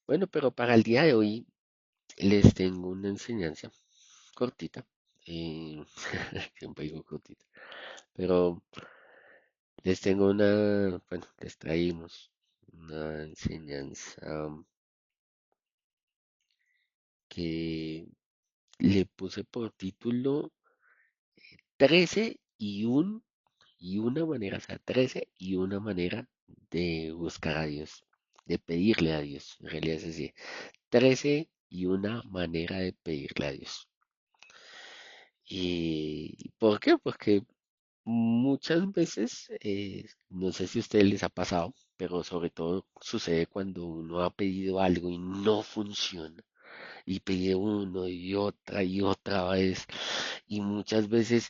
Bueno, pero para el día de hoy les tengo una enseñanza cortita. Siempre digo cortita. Pero les tengo bueno, les traímos una enseñanza que le puse por título 13 y una manera, o sea, 13 y una manera de buscar a Dios, de pedirle a Dios. En realidad es así, 13 y una manera de pedirle a Dios. ¿Y por qué? Porque muchas veces, no sé si a ustedes les ha pasado, pero sobre todo sucede cuando uno ha pedido algo y no funciona, y pide uno y otra vez, y muchas veces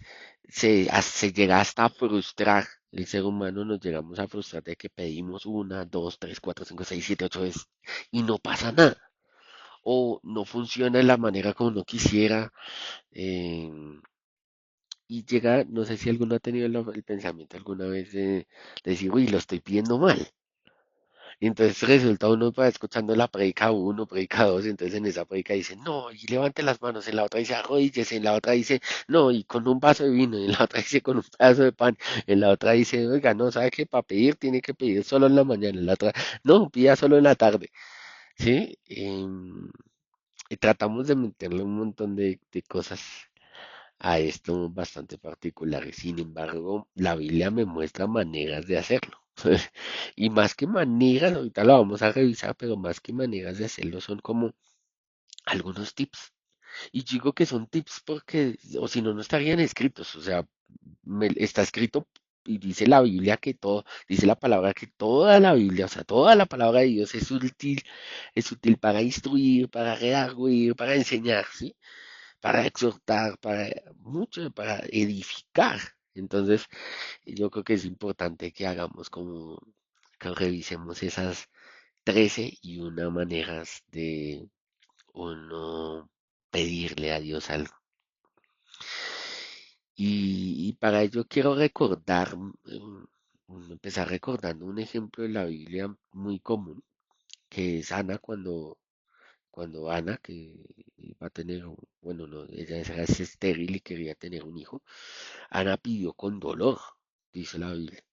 se llega hasta a frustrar. El ser humano nos llegamos a frustrar de que pedimos una, dos, tres, cuatro, cinco, seis, siete, ocho veces y no pasa nada, o no funciona de la manera como uno quisiera. em, Y llega, no sé si alguno ha tenido el pensamiento alguna vez de decir, uy, lo estoy pidiendo mal. Y entonces resulta uno va escuchando la predica uno, predica dos, y entonces en esa predica dice, no, y levante las manos, en la otra dice arrodíllese, en la otra dice, no, y con un vaso de vino, en la otra dice con un pedazo de pan, en la otra dice, oiga, no, sabe que para pedir tiene que pedir solo en la mañana, en la otra, no, pida solo en la tarde, ¿sí? Y tratamos de meterle un montón de cosas a esto bastante particulares. Sin embargo, la Biblia me muestra maneras de hacerlo. Y más que maneras, ahorita lo vamos a revisar, pero más que maneras de hacerlo son como algunos tips. Y digo que son tips porque, o si no, no estarían escritos. O sea, está escrito y dice la Biblia que todo, dice la palabra que toda la Biblia, o sea, toda la palabra de Dios es útil para instruir, para redarguir, para enseñar, ¿sí? Para exhortar, para mucho, para edificar. Entonces, yo creo que es importante que hagamos como que revisemos esas 13 y una maneras de uno pedirle a Dios algo. Y para ello quiero recordar, empezar recordando un ejemplo de la Biblia muy común, que es Ana cuando Ana, que va a tener, bueno, no, ella era estéril y quería tener un hijo. Ana pidió con dolor, dice la Biblia.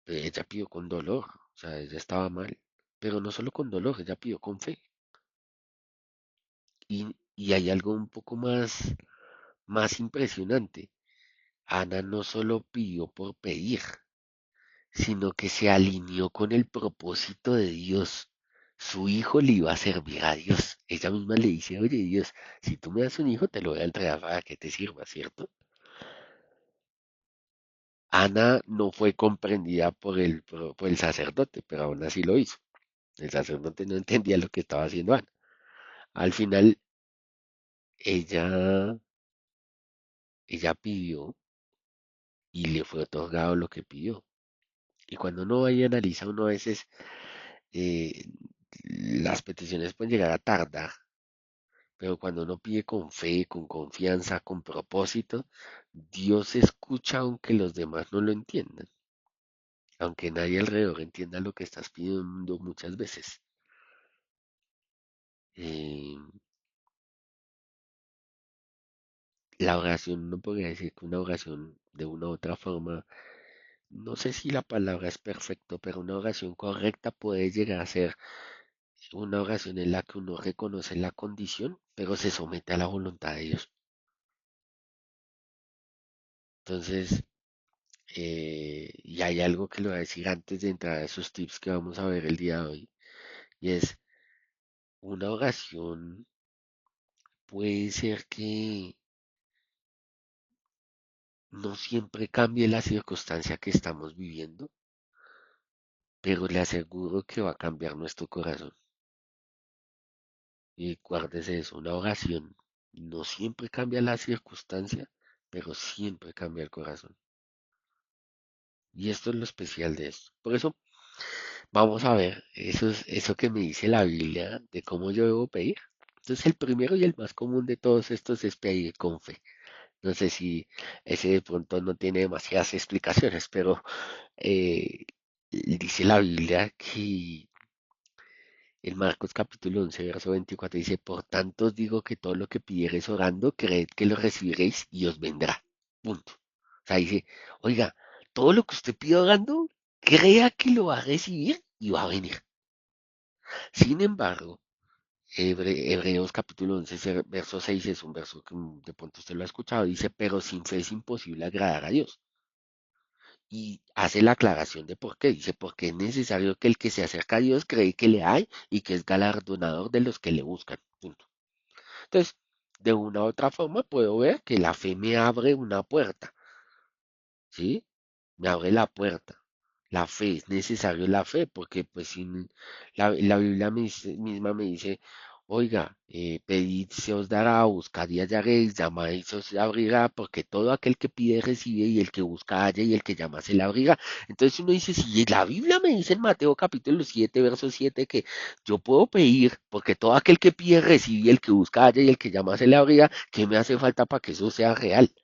Ella pidió con dolor, o sea, ella estaba mal. Pero no solo con dolor, ella pidió con fe. Y hay algo un poco más impresionante. Ana no solo pidió por pedir, sino que se alineó con el propósito de Dios. Su hijo le iba a servir a Dios. Ella misma le dice, oye Dios, si tú me das un hijo, te lo voy a entregar para que te sirva, ¿cierto? Ana no fue comprendida por el sacerdote, pero aún así lo hizo. El sacerdote no entendía lo que estaba haciendo Ana. Al final, ella, ella pidió y le fue otorgado lo que pidió. Y cuando uno va y analiza, uno a veces eh, las peticiones pueden llegar a tardar, pero cuando uno pide con fe, con confianza, con propósito, Dios escucha aunque los demás no lo entiendan, aunque nadie alrededor entienda lo que estás pidiendo muchas veces. Eh, la oración, no podría decir que una oración de una u otra forma, no sé si la palabra es perfecto, pero una oración correcta puede llegar a ser una oración en la que uno reconoce la condición, pero se somete a la voluntad de Dios. Entonces, y hay algo que le voy a decir antes de entrar a esos tips que vamos a ver el día de hoy, y es una oración puede ser que no siempre cambie la circunstancia que estamos viviendo, pero le aseguro que va a cambiar nuestro corazón. Y guárdese eso, una oración no siempre cambia la circunstancia, pero siempre cambia el corazón. Y esto es lo especial de esto. Por eso vamos a ver eso que me dice la Biblia de cómo yo debo pedir. Entonces el primero y el más común de todos estos es pedir con fe. No sé si ese de pronto no tiene demasiadas explicaciones, pero eh, dice la Biblia En Marcos capítulo 11 verso 24 dice, por tanto os digo que todo lo que pidiereis orando, creed que lo recibiréis y os vendrá. Punto. O sea, dice, oiga, todo lo que usted pida orando, crea que lo va a recibir y va a venir. Sin embargo, Hebreos capítulo 11 verso 6 es un verso que de pronto usted lo ha escuchado, dice, pero sin fe es imposible agradar a Dios. Y hace la aclaración de por qué. Dice, porque es necesario que el que se acerca a Dios cree que le hay y que es galardonador de los que le buscan. Punto. Entonces, de una u otra forma puedo ver que la fe me abre una puerta, ¿sí? Me abre la puerta. La fe, es necesario la fe, porque pues sin la Biblia misma me dice, oiga, pedid se os dará, buscad y hallaréis, llamad y se os abrirá, porque todo aquel que pide recibe y el que busca halla y el que llama se le abrirá. Entonces uno dice, si la Biblia me dice en Mateo capítulo 7 verso 7 que yo puedo pedir, porque todo aquel que pide recibe y el que busca halla y el que llama se le abrirá, ¿qué me hace falta para que eso sea real?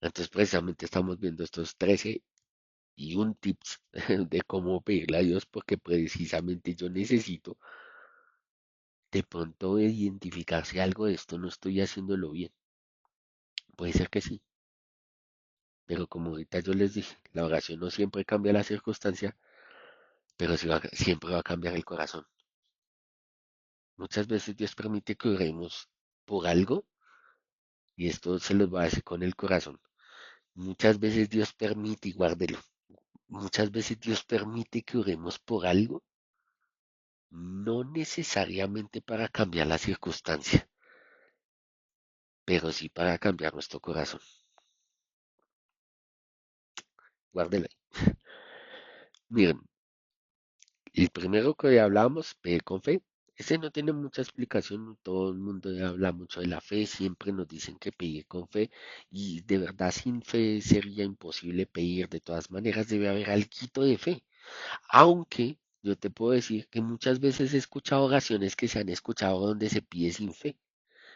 Entonces precisamente estamos viendo estos 13 y un tips de cómo pedirle a Dios porque precisamente yo necesito de pronto identificar si algo de esto no estoy haciéndolo bien. Puede ser que sí, pero como ahorita yo les dije, la oración no siempre cambia la circunstancia, pero siempre va a cambiar el corazón. Muchas veces Dios permite que oremos por algo y esto se los va a decir con el corazón. Muchas veces Dios permite, y guárdelo, muchas veces Dios permite que oremos por algo, no necesariamente para cambiar la circunstancia, pero sí para cambiar nuestro corazón. Guárdela ahí. Miren, el primero que hablamos, pedir con fe, ese no tiene mucha explicación, todo el mundo habla mucho de la fe, siempre nos dicen que pedir con fe y de verdad sin fe sería imposible pedir, de todas maneras debe haber algo de fe, aunque yo te puedo decir que muchas veces he escuchado oraciones que se han escuchado donde se pide sin fe.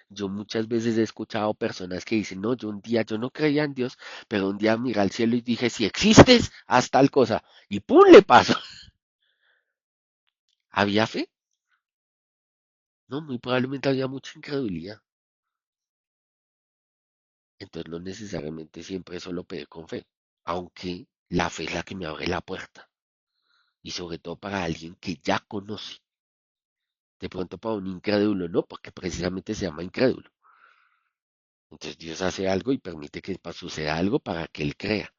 Yo muchas veces he escuchado personas que dicen, no, yo un día yo no creía en Dios, pero un día miré al cielo y dije, si existes, haz tal cosa. Y ¡pum! Le pasó. ¿Había fe? No, muy probablemente había mucha incredulidad. Entonces no necesariamente siempre es solo pedir con fe. Aunque la fe es la que me abre la puerta. Y sobre todo para alguien que ya conoce. De pronto para un incrédulo, no, porque precisamente se llama incrédulo. Entonces Dios hace algo y permite que suceda algo para que él crea.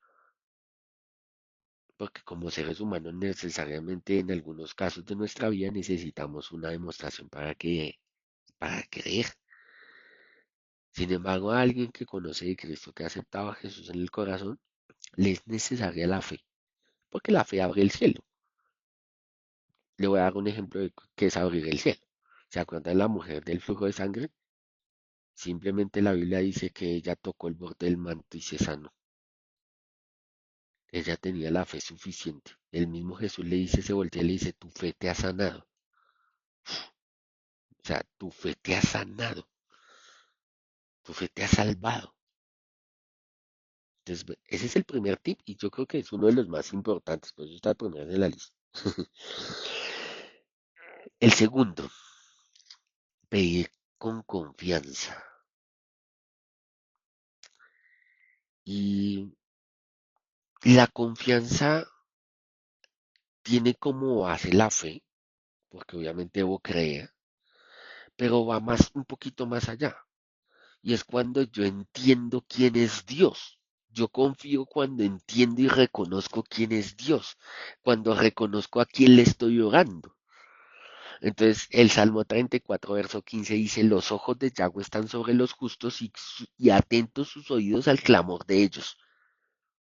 Porque como seres humanos necesariamente en algunos casos de nuestra vida necesitamos una demostración para creer. Sin embargo, a alguien que conoce de Cristo, que ha aceptado a Jesús en el corazón, le es necesaria la fe, porque la fe abre el cielo. Le voy a dar un ejemplo de qué es abrir el cielo. ¿Se acuerdan de la mujer del flujo de sangre? Simplemente la Biblia dice que ella tocó el borde del manto y se sanó. Ella tenía la fe suficiente. El mismo Jesús le dice, se voltea y le dice, tu fe te ha sanado. O sea, tu fe te ha sanado. Tu fe te ha salvado. Entonces, ese es el primer tip y yo creo que es uno de los más importantes, pues eso está primero en la lista. El segundo, pedir con confianza. Y la confianza tiene como base la fe, porque obviamente debo creer, pero va más, un poquito más allá. Y es cuando yo entiendo quién es Dios. Yo confío cuando entiendo y reconozco quién es Dios, cuando reconozco a quién le estoy orando. Entonces, el Salmo 34, verso 15 dice, los ojos de Yahweh están sobre los justos y atentos sus oídos al clamor de ellos.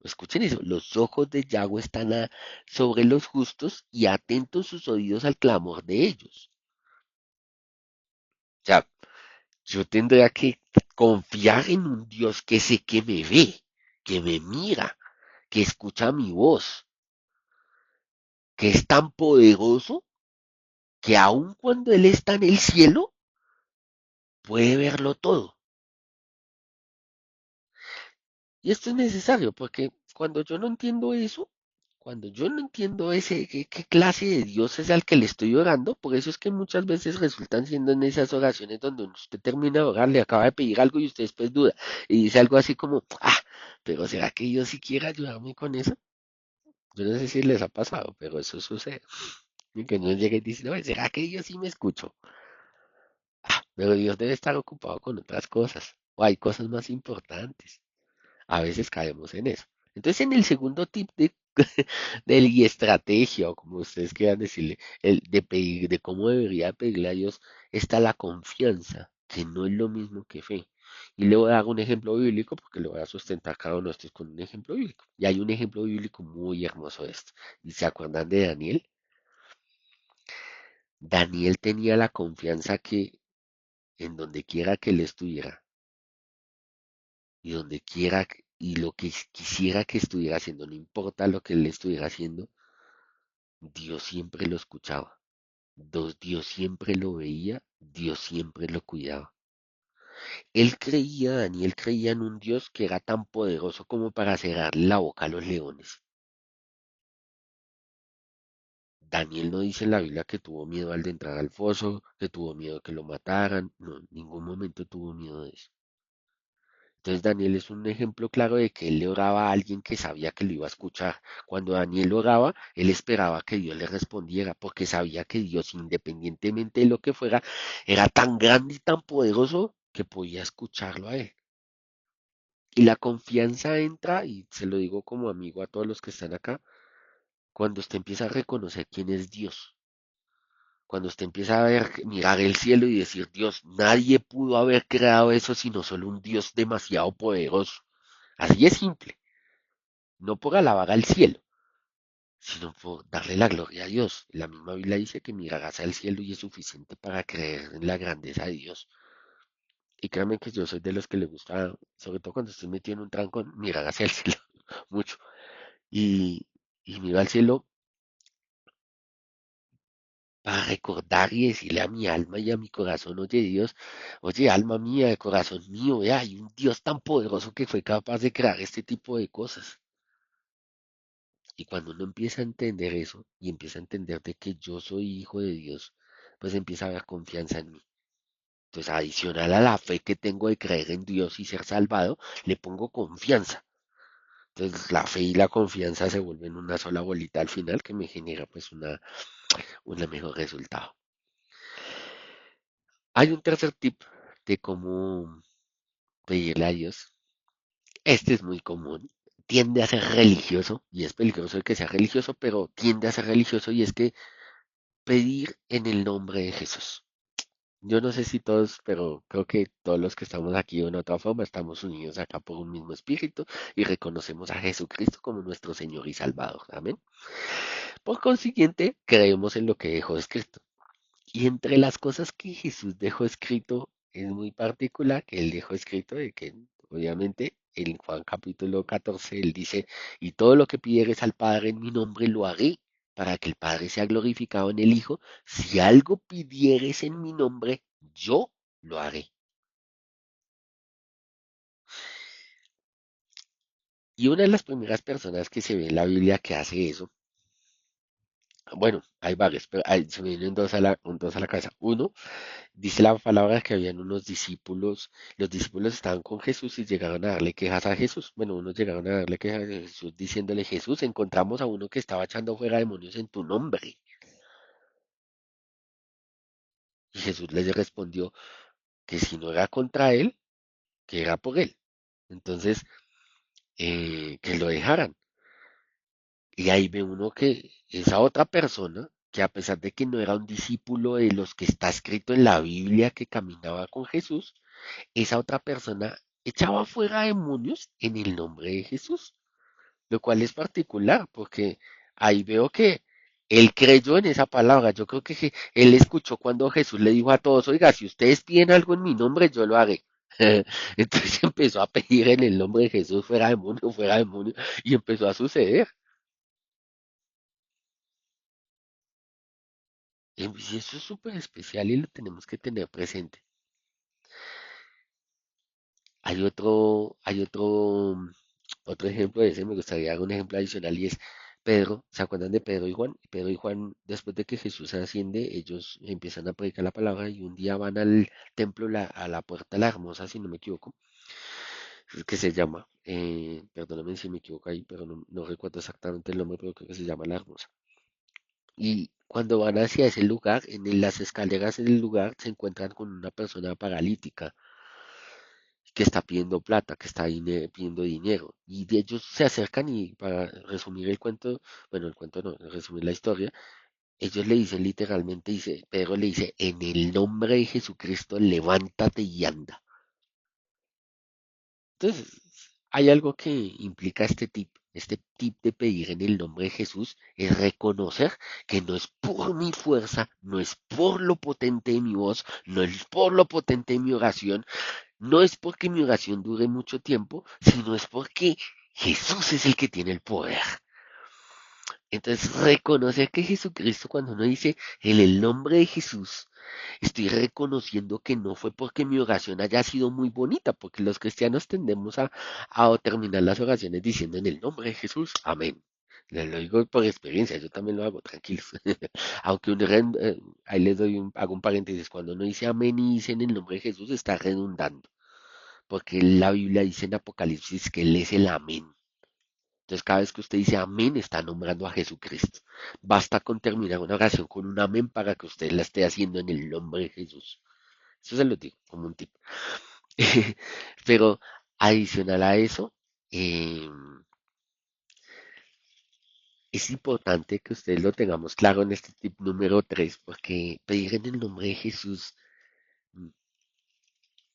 Escuchen eso, los ojos de Yahweh están sobre los justos y atentos sus oídos al clamor de ellos. O sea, yo tendría que confiar en un Dios que sé que me ve, que me mira, que escucha mi voz, que es tan poderoso que aun cuando Él está en el cielo, puede verlo todo. Y esto es necesario porque cuando yo no entiendo eso, Cuando yo no entiendo qué clase de Dios es al que le estoy orando, por eso es que muchas veces resultan siendo en esas oraciones donde usted termina de orar, le acaba de pedir algo y usted después duda y dice algo así como, pero ¿será que Dios sí quiere ayudarme con eso? Yo no sé si les ha pasado, pero eso sucede. Y que uno llega y dice, no, ¿será que Dios sí me escuchó? Pero Dios debe estar ocupado con otras cosas, o hay cosas más importantes. A veces caemos en eso. Entonces, en el segundo tip del y estrategia, o como ustedes quieran decirle, el de pedir, de cómo debería pedirle a Dios, está la confianza, que no es lo mismo que fe. Y le voy a dar un ejemplo bíblico porque le voy a sustentar cada uno de estos con un ejemplo bíblico. Y hay un ejemplo bíblico muy hermoso de esto. ¿Y se acuerdan de Daniel? Daniel tenía la confianza que en donde quiera que él estuviera y donde quiera y lo que quisiera que estuviera haciendo, no importa lo que él estuviera haciendo, Dios siempre lo escuchaba. Dios siempre lo veía, Dios siempre lo cuidaba. Daniel creía en un Dios que era tan poderoso como para cerrarle la boca a los leones. Daniel no dice en la Biblia que tuvo miedo al de entrar al foso, que tuvo miedo que lo mataran, no, en ningún momento tuvo miedo de eso. Entonces Daniel es un ejemplo claro de que él le oraba a alguien que sabía que lo iba a escuchar. Cuando Daniel oraba, él esperaba que Dios le respondiera, porque sabía que Dios, independientemente de lo que fuera, era tan grande y tan poderoso que podía escucharlo a él. Y la confianza entra, y se lo digo como amigo a todos los que están acá, cuando usted empieza a reconocer quién es Dios. Cuando usted empieza a ver, mirar el cielo y decir, Dios, nadie pudo haber creado eso sino solo un Dios demasiado poderoso. Así es simple. No por alabar al cielo, sino por darle la gloria a Dios. La misma Biblia dice que mirarás al cielo y es suficiente para creer en la grandeza de Dios. Y créanme que yo soy de los que le gusta, sobre todo cuando estoy metido en un trancón, mirar hacia el cielo mucho. Y, y miro al cielo para recordar y decirle a mi alma y a mi corazón, oye Dios, oye alma mía, corazón mío, vea, hay un Dios tan poderoso que fue capaz de crear este tipo de cosas. Y cuando uno empieza a entender eso y empieza a entender de que yo soy hijo de Dios, pues empieza a haber confianza en mí. Entonces, adicional a la fe que tengo de creer en Dios y ser salvado, le pongo confianza. Entonces, la fe y la confianza se vuelven una sola bolita al final que me genera pues una mejor resultado. Hay un tercer tip de cómo pedirle a Dios. Este es muy común. Tiende a ser religioso y es peligroso el que sea religioso, pero tiende a ser religioso y es que pedir en el nombre de Jesús. Yo no sé si todos, pero creo que todos los que estamos aquí de una otra forma estamos unidos acá por un mismo espíritu y reconocemos a Jesucristo como nuestro Señor y Salvador. Amén. Por consiguiente, creemos en lo que dejó escrito. Y entre las cosas que Jesús dejó escrito es muy particular que él dejó escrito de que obviamente en Juan capítulo 14 él dice, y todo lo que pidieres al Padre en mi nombre lo haré para que el Padre sea glorificado en el Hijo. Si algo pidieres en mi nombre, yo lo haré. Y una de las primeras personas que se ve en la Biblia que hace eso, bueno, hay varios, pero se me vienen dos a la cabeza. Uno, dice la palabra que habían unos discípulos, los discípulos estaban con Jesús y llegaron a darle quejas a Jesús. Bueno, unos llegaron a darle quejas a Jesús diciéndole, Jesús, encontramos a uno que estaba echando fuera demonios en tu nombre. Y Jesús les respondió que si no era contra él, que era por él. Entonces, que lo dejaran. Y ahí ve uno que esa otra persona, que a pesar de que no era un discípulo de los que está escrito en la Biblia que caminaba con Jesús, esa otra persona echaba fuera demonios en el nombre de Jesús, lo cual es particular, porque ahí veo que él creyó en esa palabra. Yo creo que él escuchó cuando Jesús le dijo a todos, oiga, si ustedes piden algo en mi nombre, yo lo haré. Entonces empezó a pedir en el nombre de Jesús fuera demonio, y empezó a suceder. Y eso es súper especial y lo tenemos que tener presente. Hay otro ejemplo de ese, me gustaría dar un ejemplo adicional y es Pedro, ¿se acuerdan de Pedro y Juan? Pedro y Juan, después de que Jesús asciende, ellos empiezan a predicar la palabra y un día van al templo, a la puerta la hermosa, si no me equivoco, que se llama, perdóname si me equivoco ahí, pero no recuerdo exactamente el nombre, pero creo que se llama la hermosa. Y cuando van hacia ese lugar, las escaleras del lugar se encuentran con una persona paralítica que está pidiendo plata, que está pidiendo dinero. Y de ellos se acercan y para resumir el cuento, bueno, el cuento no, resumir la historia, ellos le dicen literalmente, dice, Pedro le dice, en el nombre de Jesucristo, levántate y anda. Entonces, hay algo que implica este tip. Este tip de pedir en el nombre de Jesús es reconocer que no es por mi fuerza, no es por lo potente de mi voz, no es por lo potente de mi oración, no es porque mi oración dure mucho tiempo, sino es porque Jesús es el que tiene el poder. Entonces, reconocer que Jesucristo, cuando uno dice en el nombre de Jesús, estoy reconociendo que no fue porque mi oración haya sido muy bonita, porque los cristianos tendemos a terminar las oraciones diciendo en el nombre de Jesús, amén. Les lo digo por experiencia, yo también lo hago, tranquilos. Aunque ahí les doy hago un paréntesis, cuando uno dice amén y dice en el nombre de Jesús, está redundando, porque la Biblia dice en Apocalipsis que Él es el amén. Entonces, cada vez que usted dice amén, está nombrando a Jesucristo. Basta con terminar una oración con un amén para que usted la esté haciendo en el nombre de Jesús. Eso se lo digo como un tip. Pero adicional a eso, eh, es importante que ustedes lo tengamos claro en este tip número 3, porque pedir en el nombre de Jesús, mm,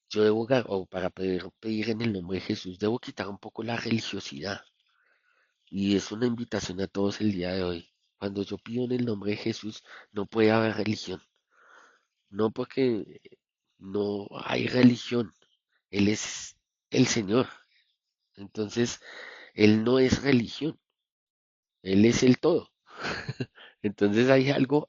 yo debo, o para pedir en el nombre de Jesús, debo quitar un poco la religiosidad. Y es una invitación a todos el día de hoy. Cuando yo pido en el nombre de Jesús, no puede haber religión. No porque no hay religión. Él es el Señor. Entonces, Él no es religión. Él es el todo. Entonces hay algo,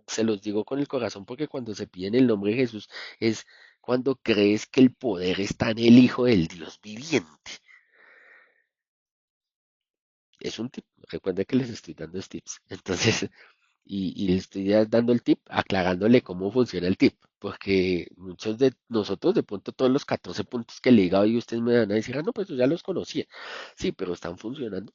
se los digo con el corazón, porque cuando se pide en el nombre de Jesús es cuando crees que el poder está en el Hijo del Dios viviente. Es un tip. Recuerda que les estoy dando tips. Entonces, y le estoy dando el tip, aclarándole cómo funciona el tip, porque muchos de nosotros, de pronto todos los 14 puntos que le diga hoy, ustedes me van a decir, ah, no, pues yo ya los conocía. Sí, pero están funcionando,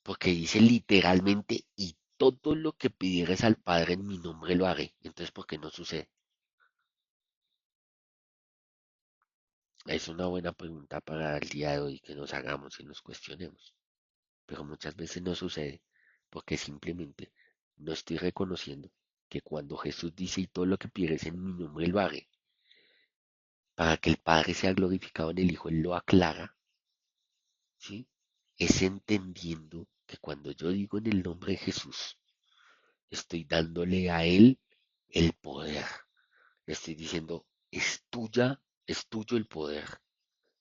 porque dice literalmente, y todo lo que pidieras al Padre en mi nombre lo haré. Entonces, ¿por qué no sucede? Es una buena pregunta para el día de hoy que nos hagamos y nos cuestionemos. Pero muchas veces no sucede porque simplemente no estoy reconociendo que cuando Jesús dice y todo lo que pides en mi nombre lo haré, para que el Padre sea glorificado en el Hijo, Él lo aclara, ¿sí? Es entendiendo que cuando yo digo en el nombre de Jesús, estoy dándole a Él el poder. Le estoy diciendo, es tuya, es tuyo el poder.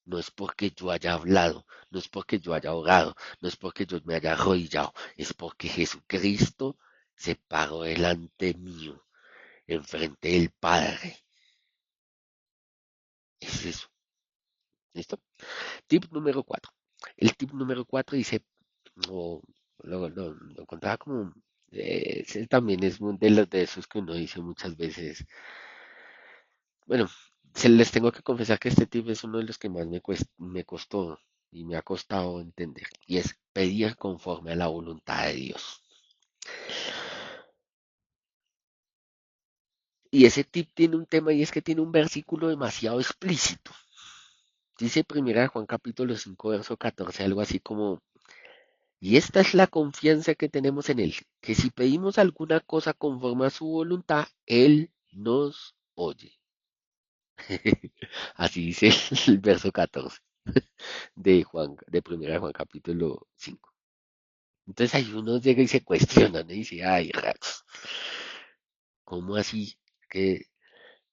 No es porque yo haya hablado, no es porque yo haya orado, no es porque yo me haya arrodillado, es porque Jesucristo se paró delante mío, enfrente del Padre. Es eso. ¿Listo? Tip número 4. El tip número 4 dice, o lo contaba como, también es uno de los de esos que uno dice muchas veces. Bueno, se les tengo que confesar que este tip es uno de los que más me costó y me ha costado entender. Y es pedir conforme a la voluntad de Dios. Y ese tip tiene un tema y es que tiene un versículo demasiado explícito. Dice primera de Juan capítulo 5 verso 14 algo así como, y esta es la confianza que tenemos en Él, que si pedimos alguna cosa conforme a su voluntad, Él nos oye. Así dice el verso 14 de primera de Juan capítulo 5. Entonces ahí uno llega y se cuestiona, ¿no? Y dice, ay, rayos, ¿cómo así que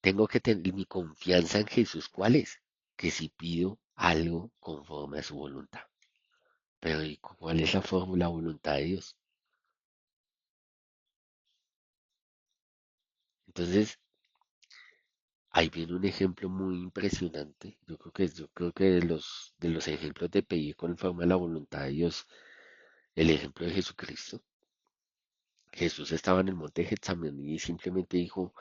tengo que tener mi confianza en Jesús? ¿Cuál es? Que si pido algo conforme a su voluntad. Pero ¿y cuál es la fórmula voluntad de Dios? Entonces, ahí viene un ejemplo muy impresionante. Yo creo que de los ejemplos de pedir conforme a la voluntad de Dios, el ejemplo de Jesucristo. Jesús estaba en el monte de Getsemaní y simplemente dijo,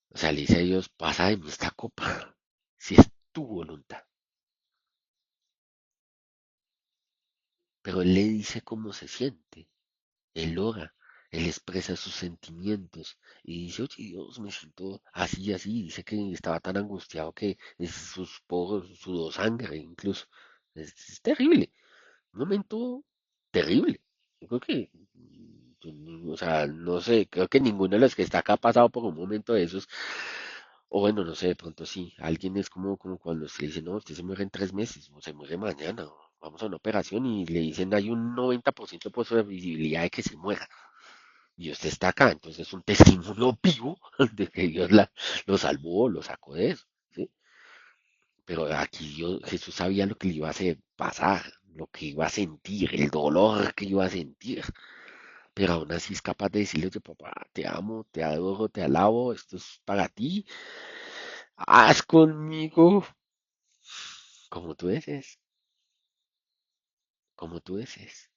o sea, le dice a Dios, pasa de mí esta copa, si es tu voluntad. Pero él le dice cómo se siente. Él ora, él expresa sus sentimientos y dice, oye Dios, me siento así, así. Dice que estaba tan angustiado que sus poros sudó sangre incluso. Es terrible, un momento terrible. Yo creo que, o sea, no sé, creo que ninguno de los que está acá ha pasado por un momento de esos. O bueno, no sé, de pronto sí. Alguien es como cuando usted dice, no, usted se muere en 3 meses, o se muere mañana, o vamos a una operación y le dicen hay un 90% de posibilidad de que se muera. Y usted está acá, entonces es un testimonio vivo de que Dios lo salvó, lo sacó de eso, ¿sí? Pero aquí Jesús sabía lo que le iba a hacer pasar, lo que iba a sentir, el dolor que iba a sentir. Pero aún así es capaz de decirle, oye, papá, te amo, te adoro, te alabo, esto es para ti, haz conmigo como tú desees, como tú desees.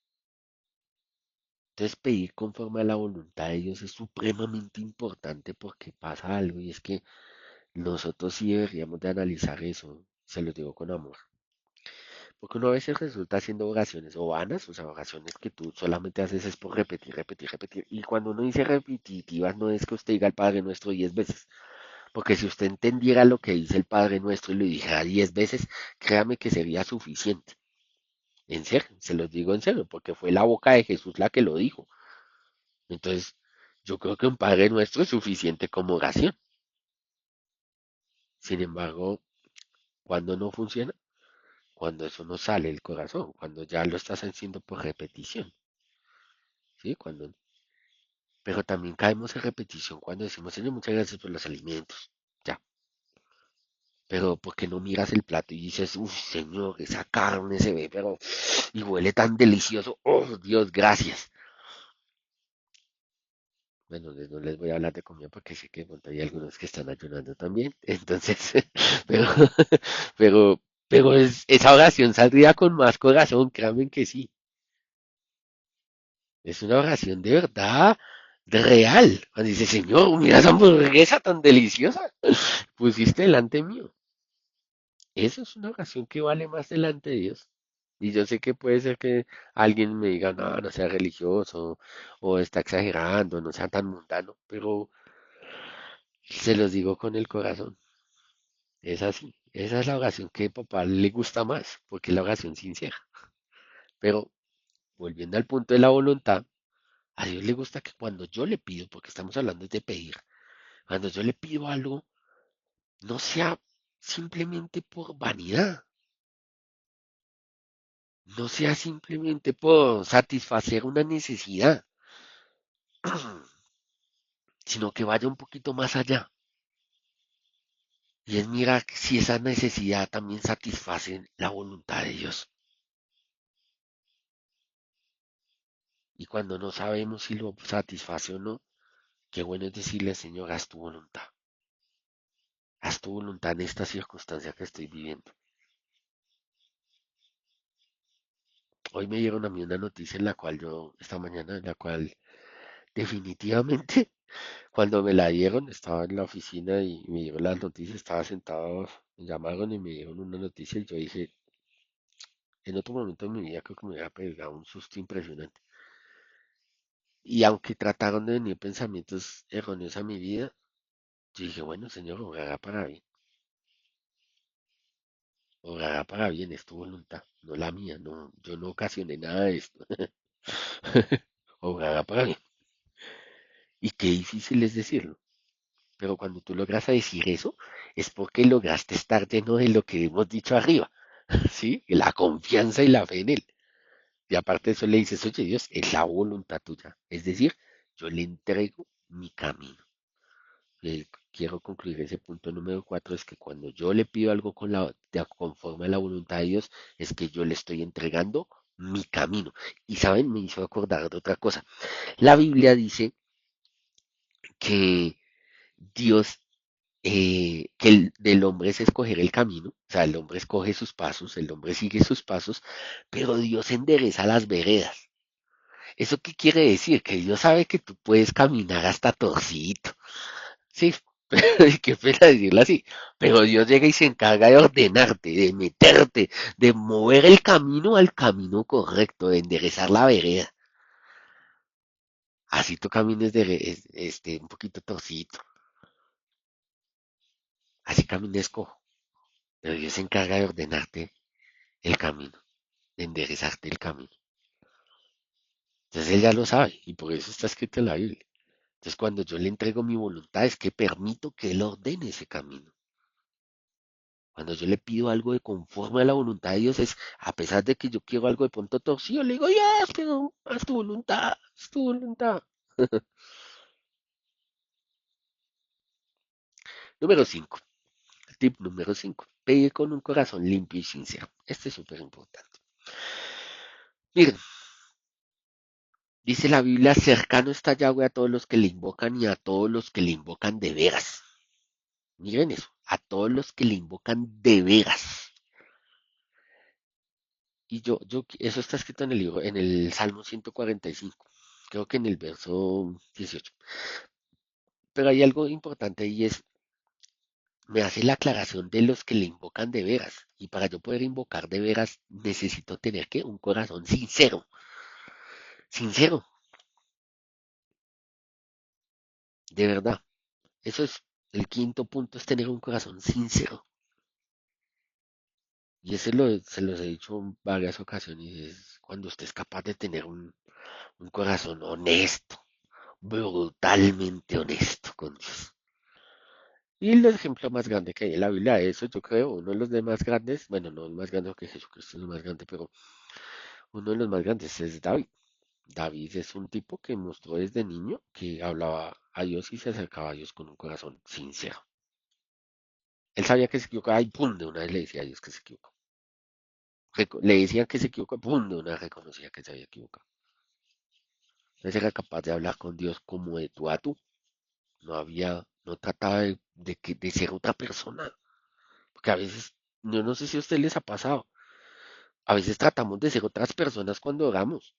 Entonces pedir conforme a la voluntad de Dios es supremamente importante porque pasa algo y es que nosotros sí deberíamos de analizar eso, se lo digo con amor. Porque uno a veces resulta haciendo oraciones o vanas, o sea, oraciones que tú solamente haces es por repetir, repetir, repetir. Y cuando uno dice repetitivas, no es que usted diga el Padre Nuestro 10 veces. Porque si usted entendiera lo que dice el Padre Nuestro y lo dijera 10 veces, créame que sería suficiente. En serio, se los digo en serio, porque fue la boca de Jesús la que lo dijo. Entonces, yo creo que un Padre Nuestro es suficiente como oración. Sin embargo, cuando no funciona, cuando eso no sale del corazón, cuando ya lo estás haciendo por repetición, ¿sí? Pero también caemos en repetición cuando decimos, Señor, muchas gracias por los alimentos, ya. Pero ¿por qué no miras el plato y dices, uff, Señor, esa carne se ve, pero y huele tan delicioso, oh, Dios, gracias. Bueno, no les voy a hablar de comida porque sé que de pronto hay algunos que están ayunando también, entonces, pero, pero esa oración saldría con más corazón, créanme que sí. Es una oración de verdad, de real. Cuando dice, Señor, mira esa hamburguesa tan deliciosa, pusiste delante mío. Eso es una oración que vale más delante de Dios. Y yo sé que puede ser que alguien me diga, no, no sea religioso, o está exagerando, no sea tan mundano, pero se los digo con el corazón. Es así. Esa es la oración que a papá le gusta más, porque es la oración sincera. Pero volviendo al punto de la voluntad, a Dios le gusta que cuando yo le pido, porque estamos hablando de pedir, cuando yo le pido algo, no sea simplemente por vanidad, no sea simplemente por satisfacer una necesidad, sino que vaya un poquito más allá. Y es mirar si esa necesidad también satisface la voluntad de Dios. Y cuando no sabemos si lo satisface o no, qué bueno es decirle, Señor, haz tu voluntad. Haz tu voluntad en esta circunstancia que estoy viviendo. Hoy me dieron a mí una noticia en la cual esta mañana, en la cual definitivamente, cuando me la dieron, estaba en la oficina y me dieron las noticias, estaba sentado, me llamaron y me dieron una noticia y yo dije, en otro momento de mi vida creo que me hubiera pegado un susto impresionante. Y aunque trataron de venir pensamientos erróneos a mi vida, yo dije, bueno, Señor, obrará para bien. Obrará para bien, es tu voluntad, no la mía, no, yo no ocasioné nada de esto. Obrará para bien. Y qué difícil es decirlo. Pero cuando tú logras decir eso, es porque lograste estar lleno de lo que hemos dicho arriba, ¿sí? La confianza y la fe en él. Y aparte de eso le dices, oye Dios, es la voluntad tuya. Es decir, yo le entrego mi camino. Quiero concluir ese punto número 4, es que cuando yo le pido algo conforme a la voluntad de Dios, es que yo le estoy entregando mi camino. Y saben, me hizo acordar de otra cosa. La Biblia dice que Dios que del hombre es escoger el camino, o sea, el hombre escoge sus pasos, el hombre sigue sus pasos, pero Dios endereza las veredas. ¿Eso qué quiere decir? Que Dios sabe que tú puedes caminar hasta torcidito. Sí, qué pena decirlo así, pero Dios llega y se encarga de ordenarte, de meterte, de mover el camino al camino correcto, de enderezar la vereda. Así tú camines un poquito torcidito, así camines cojo, pero Dios se encarga de ordenarte el camino, de enderezarte el camino. Entonces Él ya lo sabe y por eso está escrito en la Biblia. Entonces cuando yo le entrego mi voluntad es que permito que Él ordene ese camino. Cuando yo le pido algo de conforme a la voluntad de Dios es, a pesar de que yo quiero algo de pronto torcido, le digo, ya, pero haz tu voluntad, haz tu voluntad. Número 5, tip número 5, pedir con un corazón limpio y sincero. Este es súper importante. Miren, dice la Biblia, cercano está Yahweh a todos los que le invocan y a todos los que le invocan de veras. Miren eso, a todos los que le invocan de veras. Y eso está escrito en el libro, en el Salmo 145, creo que en el verso 18. Pero hay algo importante y es, me hace la aclaración de los que le invocan de veras. Y para yo poder invocar de veras, necesito tener que un corazón sincero. Sincero, de verdad. Eso es el quinto punto, es tener un corazón sincero. Y se los he dicho en varias ocasiones, es cuando usted es capaz de tener un corazón honesto, brutalmente honesto con Dios. Y el ejemplo más grande que hay en la Biblia de eso, yo creo, uno de los de más grandes, bueno, no el más grande porque Jesucristo es el más grande, pero uno de los más grandes es David. David es un tipo que mostró desde niño que hablaba a Dios y se acercaba a Dios con un corazón sincero. Él sabía que se equivocaba y pum, de una vez le decía a Dios que se equivocó. Le decían que se equivocó, pum, de una vez reconocía que se había equivocado. Entonces era capaz de hablar con Dios como de tú a tú. No trataba de ser otra persona. Porque a veces, yo no sé si a ustedes les ha pasado, a veces tratamos de ser otras personas cuando oramos.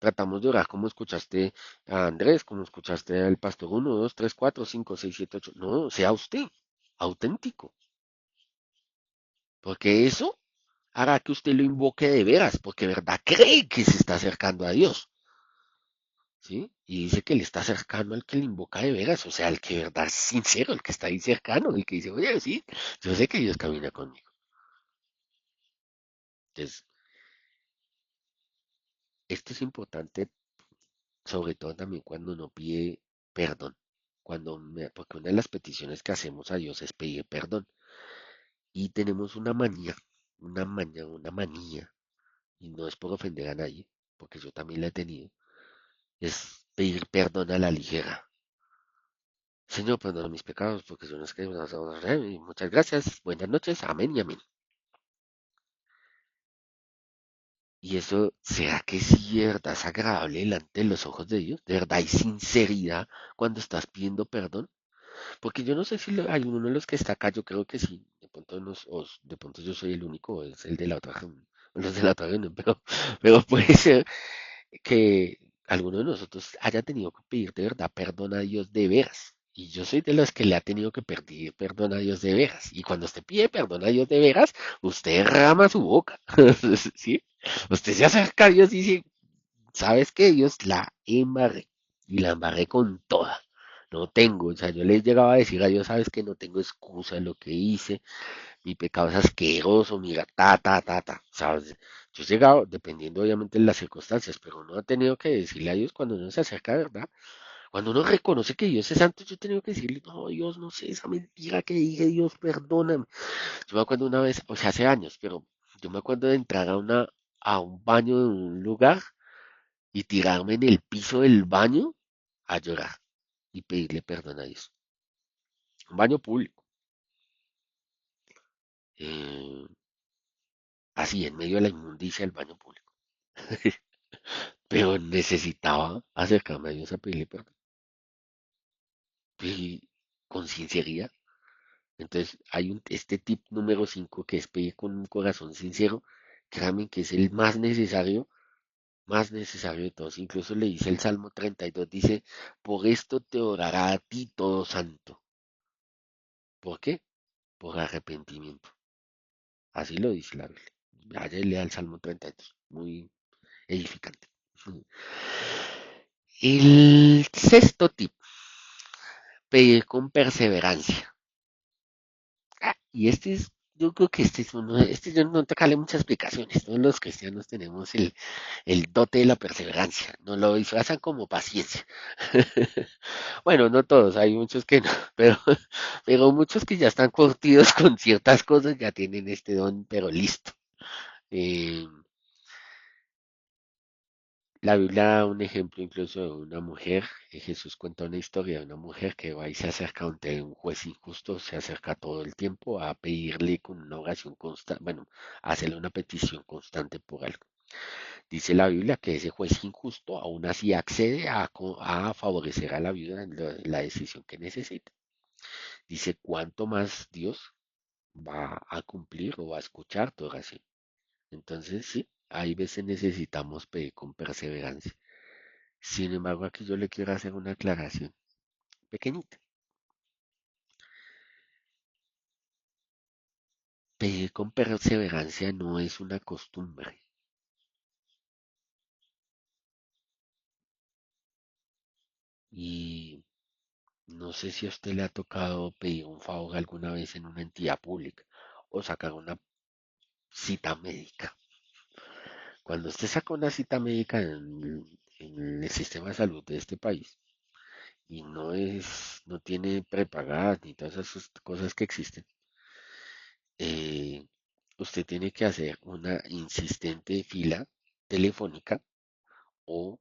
Tratamos de orar como escuchaste a Andrés, como escuchaste al pastor 1, 2, 3, 4, 5, 6, 7, 8. No, sea usted, auténtico. Porque eso hará que usted lo invoque de veras, porque de verdad cree que se está acercando a Dios. ¿Sí? Y dice que le está acercando al que le invoca de veras, o sea, al que de verdad es sincero, el que está ahí cercano, el que dice, oye, sí, yo sé que Dios camina conmigo. Entonces, esto es importante, sobre todo también cuando uno pide perdón. Porque una de las peticiones que hacemos a Dios es pedir perdón. Y tenemos una manía, y no es por ofender a nadie, porque yo también la he tenido, es pedir perdón a la ligera. Señor, perdona mis pecados, porque son los que nos vamos a y muchas gracias, buenas noches, amén y amén. Y eso, ¿será que sí de verdad es agradable delante de los ojos de Dios? ¿De verdad hay sinceridad cuando estás pidiendo perdón? Porque yo no sé si hay uno de los que está acá, yo creo que sí. De pronto yo soy el único, o es el de la otra reunión, los de la otra reunión, pero puede ser que alguno de nosotros haya tenido que pedir de verdad perdón a Dios de veras. Y yo soy de los que le ha tenido que pedir perdón a Dios de veras. Y cuando usted pide perdón a Dios de veras, usted derrama su boca. ¿Sí? Usted se acerca a Dios y dice, ¿sabes qué? Dios la embarré. Y la embarré con toda. No tengo, o sea, yo le llegaba a decir a Dios, sabes que no tengo excusa en lo que hice, mi pecado es asqueroso, mira, ¿sabes? Yo he llegado, dependiendo obviamente de las circunstancias, pero uno ha tenido que decirle a Dios cuando uno se acerca, ¿verdad? Cuando uno reconoce que Dios es santo, yo he tenido que decirle, no, Dios, no sé, esa mentira que dije, Dios, perdóname. Yo me acuerdo una vez, o sea, hace años, pero yo me acuerdo de entrar a un baño de un lugar y tirarme en el piso del baño a llorar y pedirle perdón a Dios. Un baño público. eh, Así, en medio de la inmundicia del baño público. Pero necesitaba acercarme a Dios a pedirle perdón. con sinceridad. Entonces, este tip número 5 que es pedir con un corazón sincero, créanme que es el más necesario de todos. Incluso le dice el Salmo 32, dice, por esto te orará a ti todo santo. ¿Por qué? Por arrepentimiento. Así lo dice la Biblia. Vaya y lea el Salmo 32, muy edificante. El sexto tip, pedir con perseverancia. Y este es, yo creo que este es uno, este yo no tocarle muchas explicaciones. Todos los cristianos tenemos el dote de la perseverancia. Nos lo disfrazan como paciencia. Bueno, no todos, hay muchos que no, pero muchos que ya están curtidos con ciertas cosas ya tienen este don, pero listo. Eh, la Biblia da un ejemplo incluso de una mujer, Jesús cuenta una historia de una mujer que va y se acerca ante un juez injusto, se acerca todo el tiempo a pedirle con una oración constante, bueno, a hacerle una petición constante por algo. Dice la Biblia que ese juez injusto aún así accede a favorecer a la viuda en la decisión que necesita. Dice, ¿cuánto más Dios va a cumplir o va a escuchar tu oración? Entonces, sí, hay veces necesitamos pedir con perseverancia. Sin embargo, aquí yo le quiero hacer una aclaración pequeñita. Pedir con perseverancia no es una costumbre. Y no sé si a usted le ha tocado pedir un favor alguna vez en una entidad pública o sacar una cita médica. Cuando usted saca una cita médica en el sistema de salud de este país y no tiene prepagadas ni todas esas cosas que existen, eh, usted tiene que hacer una insistente fila telefónica o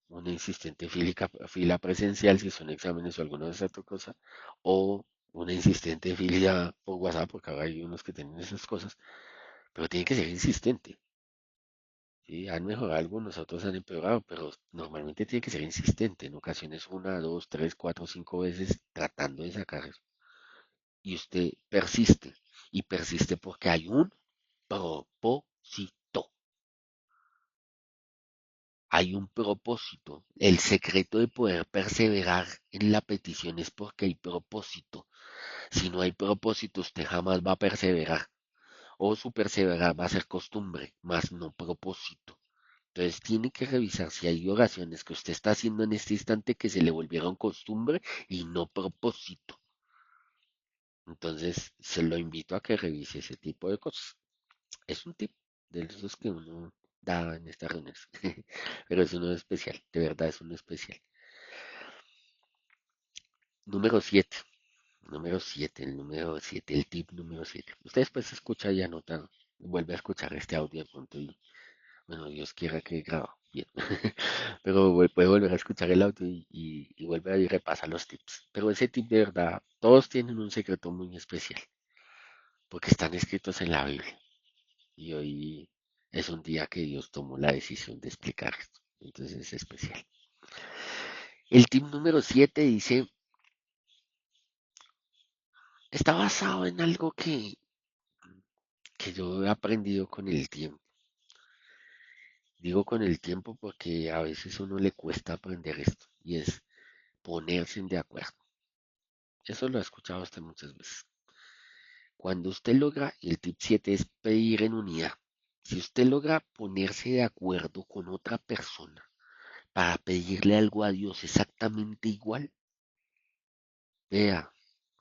una insistente fila presencial si son exámenes o alguna de esas otras cosas, o una insistente fila por WhatsApp, porque ahora hay unos que tienen esas cosas, pero tiene que ser insistente. Sí, han mejorado algunos, otros han empeorado, pero normalmente tiene que ser insistente. En ocasiones una, dos, tres, cuatro, cinco veces tratando de sacar eso. Y usted persiste. Y persiste porque hay un propósito. Hay un propósito. El secreto de poder perseverar en la petición es porque hay propósito. Si no hay propósito, usted jamás va a perseverar. O su perseverar va a ser costumbre, más no propósito. Entonces tiene que revisar si hay oraciones que usted está haciendo en este instante que se le volvieron costumbre y no propósito. Entonces se lo invito a que revise ese tipo de cosas. Es un tip de esos que uno da en estas reuniones. Pero es uno especial, de verdad es uno especial. Número 7. El tip número 7. Usted después escucha y anota, vuelve a escuchar este audio de pronto y, bueno, Dios quiera que graba bien. Pero puede volver a escuchar el audio y vuelve a ir y repasa los tips. Pero ese tip de verdad, todos tienen un secreto muy especial, porque están escritos en la Biblia. Y hoy es un día que Dios tomó la decisión de explicar esto. Entonces es especial. El tip número 7 dice, está basado en algo que yo he aprendido con el tiempo. Digo con el tiempo porque a veces a uno le cuesta aprender esto y es ponerse de acuerdo. Eso lo he escuchado usted muchas veces. Cuando usted logra, y el tip 7 es pedir en unidad. Si usted logra ponerse de acuerdo con otra persona para pedirle algo a Dios exactamente igual, vea,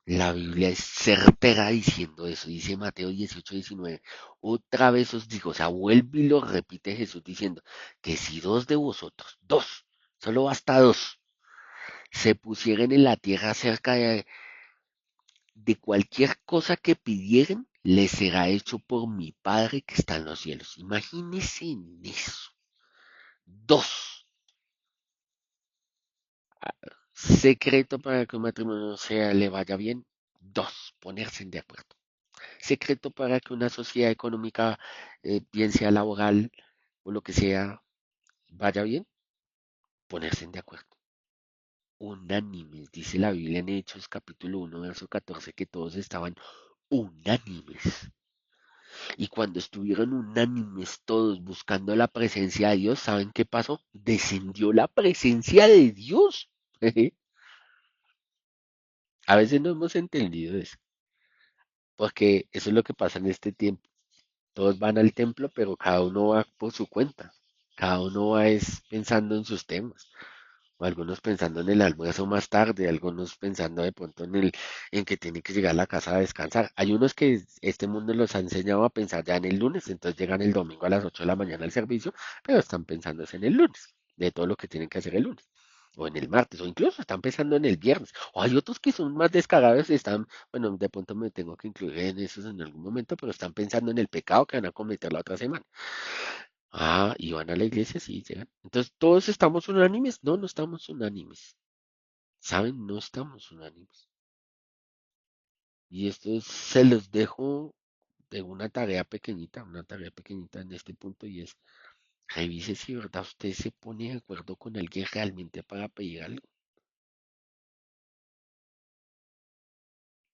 la Biblia es certera diciendo eso. Dice Mateo 18:19. Otra vez os digo, o sea, vuelve y lo repite Jesús diciendo que si dos de vosotros, dos, solo basta dos, se pusieren en la tierra cerca de cualquier cosa que pidieren, les será hecho por mi Padre que está en los cielos. Imagínense en eso. Dos. Secreto para que un matrimonio le vaya bien. Dos. Ponerse de acuerdo. Secreto para que una sociedad económica, bien sea laboral o lo que sea, vaya bien. Ponerse de acuerdo. unánimes. Dice la Biblia en Hechos capítulo 1 verso 14 que todos estaban unánimes. Y cuando estuvieron unánimes todos buscando la presencia de Dios, ¿saben qué pasó? Descendió la presencia de Dios. A veces no hemos entendido eso, porque eso es lo que pasa en este tiempo. Todos van al templo, pero cada uno va por su cuenta. Cada uno va es pensando en sus temas. O algunos pensando en el almuerzo más tarde, algunos pensando de pronto en que tienen que llegar a la casa a descansar. Hay unos que este mundo los ha enseñado a pensar ya en el lunes, entonces llegan el domingo a las 8 de la mañana al servicio, pero están pensando es en el lunes, de todo lo que tienen que hacer el lunes, o en el martes, o incluso están pensando en el viernes. O hay otros que son más descarados y están, bueno, de pronto me tengo que incluir en esos en algún momento, pero están pensando en el pecado que van a cometer la otra semana. Ah, y van a la iglesia, sí, llegan. Entonces, ¿todos estamos unánimes? No, no estamos unánimes. ¿Saben? No estamos unánimes. Y esto se los dejo de una tarea pequeñita en este punto y es, revise si de verdad usted se pone de acuerdo con alguien realmente para pedir algo.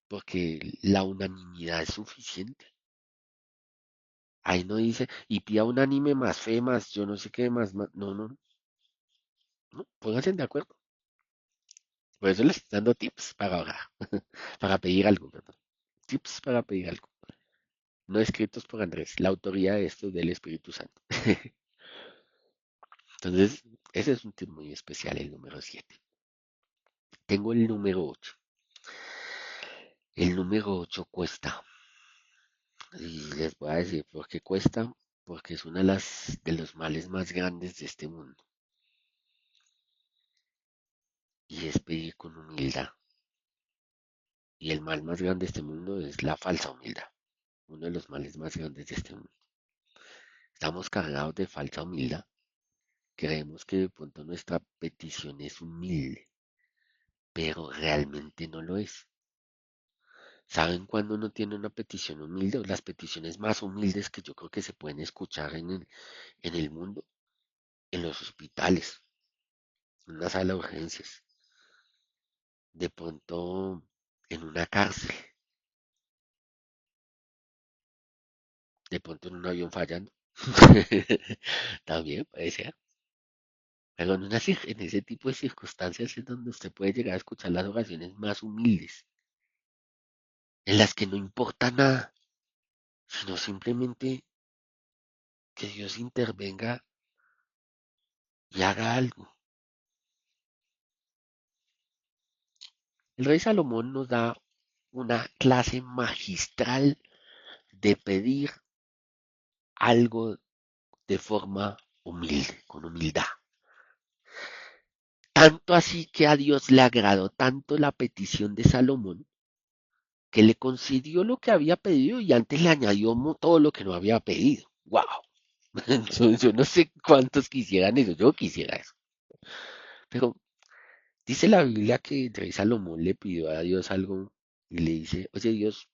Porque la unanimidad es suficiente. Ahí no dice, y pida unánime más fe, más yo no sé qué más. No, no, no, pónganse de acuerdo. Por eso les estoy dando tips para ahorrar, para pedir algo, perdón. Tips para pedir algo. No escritos por Andrés, la autoría de esto es del Espíritu Santo. Entonces, ese es un tip muy especial, el número 7. Tengo el número 8. El número 8 cuesta. Y les voy a decir por qué cuesta. Porque es uno de los males más grandes de este mundo. Y es pedir con humildad. Y el mal más grande de este mundo es la falsa humildad. Uno de los males más grandes de este mundo. Estamos cargados de falsa humildad. Creemos que de pronto nuestra petición es humilde, pero realmente no lo es. ¿Saben cuándo uno tiene una petición humilde o las peticiones más humildes que yo creo que se pueden escuchar en el mundo? En los hospitales, en una sala de urgencias, de pronto en una cárcel, de pronto en un avión fallando. También puede ser. Pero en ese tipo de circunstancias es donde usted puede llegar a escuchar las oraciones más humildes, en las que no importa nada, sino simplemente que Dios intervenga y haga algo. El rey Salomón nos da una clase magistral de pedir algo de forma humilde, con humildad. Tanto así que a Dios le agradó tanto la petición de Salomón que le concedió lo que había pedido y antes le añadió todo lo que no había pedido. ¡Wow! Yo no sé cuántos quisieran eso, yo quisiera eso. Pero dice la Biblia que el rey Salomón le pidió a Dios algo y le dice, oye Dios,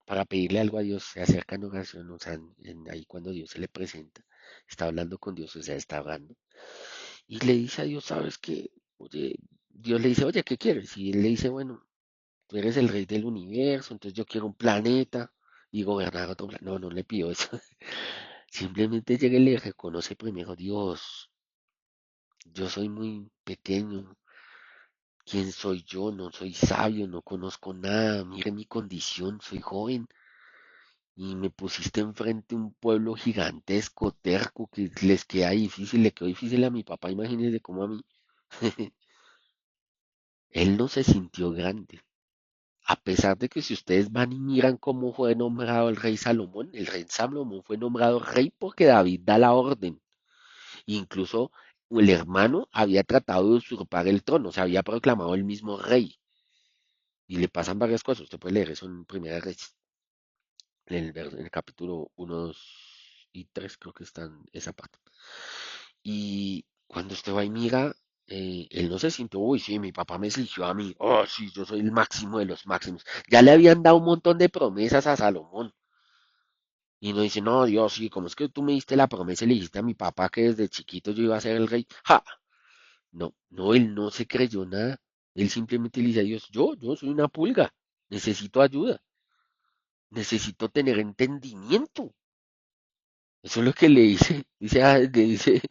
para pedirle algo a Dios, se acerca en oración, o sea, ahí cuando Dios se le presenta, está hablando con Dios, o sea, está hablando, y le dice a Dios, ¿sabes qué? Oye, Dios le dice, oye, ¿qué quieres? Y él le dice, bueno, tú eres el rey del universo, entonces yo quiero un planeta y gobernar otro planeta. No, no le pido eso. Simplemente llega y le reconoce primero, Dios, yo soy muy pequeño, ¿quién soy yo? No soy sabio, no conozco nada, mire mi condición, soy joven. Y me pusiste enfrente un pueblo gigantesco, terco, que les queda difícil, le quedó difícil a mi papá, imagínense cómo a mí. Él no se sintió grande. A pesar de que si ustedes van y miran cómo fue nombrado el rey Salomón fue nombrado rey porque David da la orden. Incluso el hermano había tratado de usurpar el trono, se había proclamado el mismo rey. Y le pasan varias cosas, usted puede leer eso en Primera Reyes, en el capítulo 1, 2 y 3 creo que están esa parte. Y cuando usted va y mira, él no se sintió, uy, sí, mi papá me eligió a mí, oh, sí, yo soy el máximo de los máximos. Ya le habían dado un montón de promesas a Salomón. Y no dice, no, Dios, sí, como es que tú me diste la promesa y le dijiste a mi papá que desde chiquito yo iba a ser el rey. ¡Ja! No, no, él no se creyó nada. Él simplemente le dice a Dios, yo soy una pulga, necesito ayuda, necesito tener entendimiento. Eso es lo que le dice, le dice,